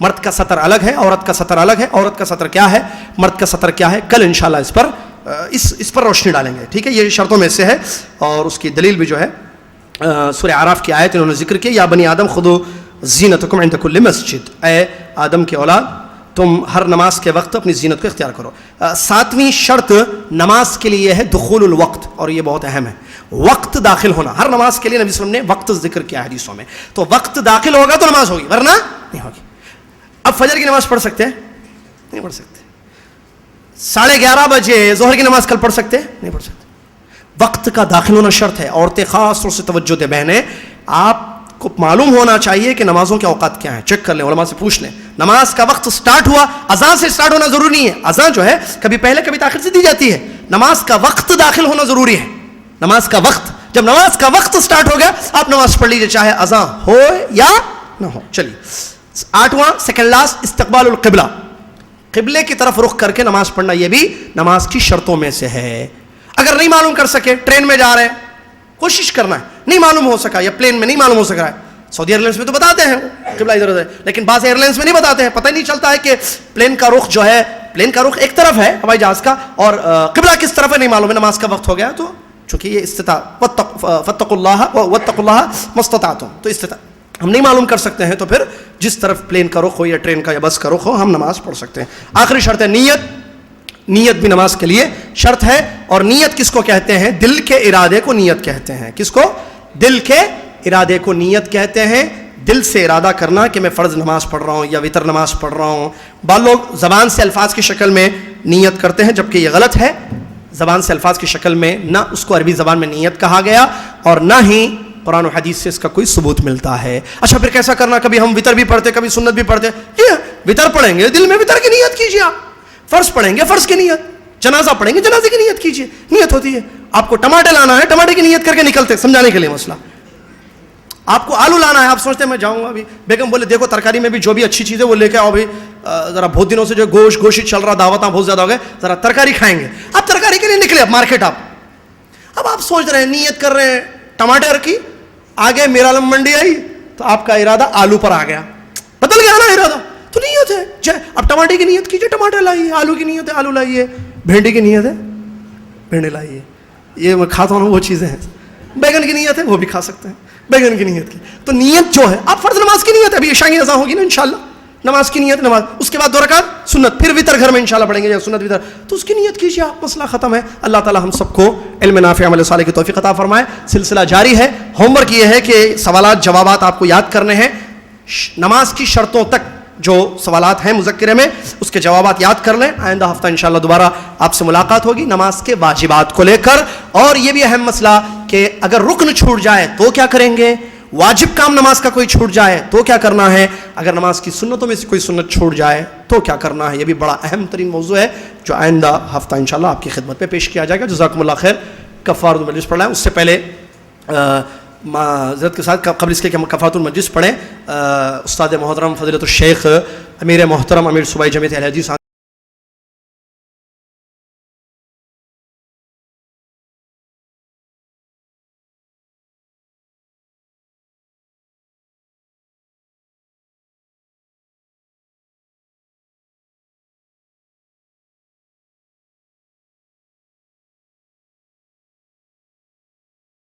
مرد کا ستر الگ ہے، عورت کا ستر الگ ہے. عورت کا ستر کیا ہے، مرد کا ستر کیا ہے، کل انشاءاللہ اس پر روشنی ڈالیں گے. ٹھیک ہے، یہ شرطوں میں سے ہے اور اس کی دلیل بھی جو ہے سورہ اعراف کی آیت انہوں نے ذکر کی، یا بنی آدم خذوا زینتکم عند کل مسجد، اے آدم کے اولاد تم ہر نماز کے وقت اپنی زینت کو اختیار کرو. 7ویں شرط نماز کے لیے ہے دخول الوقت، اور یہ بہت اہم ہے، وقت داخل ہونا. ہر نماز کے لیے نبی صلی اللہ علیہ وسلم نے وقت ذکر کیا حدیثوں میں، تو وقت داخل ہوگا تو نماز ہوگی، ورنہ نہیں ہوگی. اب فجر کی نماز پڑھ سکتے ہیں؟ نہیں پڑھ سکتے. 11:30 بجے ظہر کی نماز کل پڑھ سکتے ہیں؟ نہیں پڑھ سکتے. وقت کا داخل ہونا شرط ہے. عورتیں خاص طور سے توجہ دیں، بہنیں آپ کو معلوم ہونا چاہیے کہ نمازوں کے اوقات کیا ہیں. چیک کر لیں، علماء سے پوچھ لیں. نماز کا وقت سٹارٹ ہوا، اذان سے سٹارٹ ہونا ضروری نہیں ہے. اذان جو ہے کبھی پہلے کبھی تاخیر سے دی جاتی ہے. نماز کا وقت داخل ہونا ضروری ہے. نماز کا وقت، جب نماز کا وقت سٹارٹ ہو گیا آپ نماز پڑھ لیجیے، چاہے اذان ہو یا نہ ہو. چلیے 8واں سیکنڈ لاسٹ، استقبال القبلہ، قبلے کی طرف رخ کر کے نماز پڑھنا، یہ بھی نماز کی شرطوں میں سے ہے. اگر نہیں معلوم کر سکے، ٹرین میں جا رہے ہیں، کوشش کرنا ہے، نہیں معلوم ہو سکا یا پلین میں نہیں معلوم ہو سک رہا ہے. سعودی ایئر لائنس میں تو بتاتے ہیں قبلہ ادھر ادھر، لیکن بعض ایئر لائنس میں نہیں بتاتے ہیں. پتہ ہی نہیں چلتا ہے کہ پلین کا رخ جو ہے، پلین کا رخ ایک طرف ہے ہوائی جہاز کا اور قبلہ کس طرف ہے نہیں معلوم ہے. نماز کا وقت ہو گیا تو چونکہ یہ فاتقوا اللہ ما استطعتم، تو ہم نہیں معلوم کر سکتے ہیں تو پھر جس طرف پلین کا رخ ہو یا ٹرین کا یا بس کا رخ ہو ہم نماز پڑھ سکتے ہیں. آخری شرط ہے نیت بھی نماز کے لیے شرط ہے. اور نیت کس کو کہتے ہیں؟ دل کے ارادے کو نیت کہتے ہیں. کس کو؟ دل کے ارادے کو نیت کہتے ہیں. دل سے ارادہ کرنا کہ میں فرض نماز پڑھ رہا ہوں یا وتر نماز پڑھ رہا ہوں. بعض لوگ زبان سے الفاظ کی شکل میں نیت کرتے ہیں، جبکہ یہ غلط ہے. زبان سے الفاظ کی شکل میں نہ اس کو عربی زبان میں نیت کہا گیا اور نہ ہی قرآن و حدیث سے اس کا کوئی ثبوت ملتا ہے. اچھا پھر کیسا کرنا؟ کبھی ہم وتر بھی پڑھتے، کبھی سنت بھی پڑھتے. وتر پڑھیں گے دل میں وتر کی نیت کیجیے آپ. فرض پڑھیں گے فرض کی نیت. جنازہ پڑھیں گے جنازے کی نیت کیجیے. نیت ہوتی ہے. آپ کو ٹماٹر لانا ہے، ٹماٹر کی نیت کر کے نکلتے، سمجھانے کے لیے مسئلہ. آپ کو آلو لانا ہے، آپ سوچتے ہیں میں جاؤں گا ابھی، بیگم بولے دیکھو ترکاری میں بھی جو بھی اچھی چیز ہے وہ لے کے آؤ. ابھی ذرا بہت دنوں سے جو گوشت چل رہا، دعوتاں بہت زیادہ ہو گئے، ذرا ترکاری کھائیں گے. آپ ترکاری کے لیے نکلے اب مارکیٹ. اب آپ سوچ رہے ہیں، نیت کر رہے ہیں ٹماٹر کی، آگے میرالم منڈی آئی تو آپ کا ارادہ آلو پر آ گیا، بدل گیا نا ارادہ. تو نیت ہے. اب ٹماٹر کی نیت کیجیے، ٹماٹر لائیے. آلو کی نیت ہے آلو لائیے. بھنڈی کی نیت ہے بھنڈی لائیے. یہ میں کھاتا ہوں وہ چیزیں ہیں. بیگن کی نیت ہے وہ بھی کھا سکتے ہیں، بیگن کی نیت کی. تو نیت جو ہے، آپ فرض نماز کی نیت ہے، ابھی عشاء کی اذان ہوگی نا انشاءاللہ، نماز کی نیت نماز، اس کے بعد 2 رکعت سنت، پھر وتر گھر میں انشاءاللہ پڑھیں گے یا سنت وتر، تو اس کی نیت کیجیے آپ، مسئلہ ختم ہے. اللہ تعالی ہم سب کو علم نافع عمل صالح کی توفیق عطا فرمائے. سلسلہ جاری ہے. ہوم ورک یہ ہے کہ سوالات جوابات آپ کو یاد کرنے ہیں. نماز کی شرطوں تک جو سوالات ہیں مذکرے میں اس کے جوابات یاد کر لیں. آئندہ ہفتہ انشاءاللہ دوبارہ آپ سے ملاقات ہوگی نماز کے واجبات کو لے کر. اور یہ بھی اہم مسئلہ کہ اگر رکن چھوٹ جائے تو کیا کریں گے، واجب کام نماز کا کوئی چھوٹ جائے تو کیا کرنا ہے، اگر نماز کی سنتوں میں سے کوئی سنت چھوٹ جائے تو کیا کرنا ہے. یہ بھی بڑا اہم ترین موضوع ہے جو آئندہ ہفتہ انشاءاللہ آپ کی خدمت پہ پیش کیا جائے گا. جزاکم اللہ خیر. کفارۃ المجلس پڑھ لیں. اس سے پہلے معذرت کے ساتھ قبل اس کے کہ ہم کفارۃ المجلس پڑھیں، استاد محترم فضیلت الشیخ امیر محترم امیر صوبائی جمعیت اہل حدیث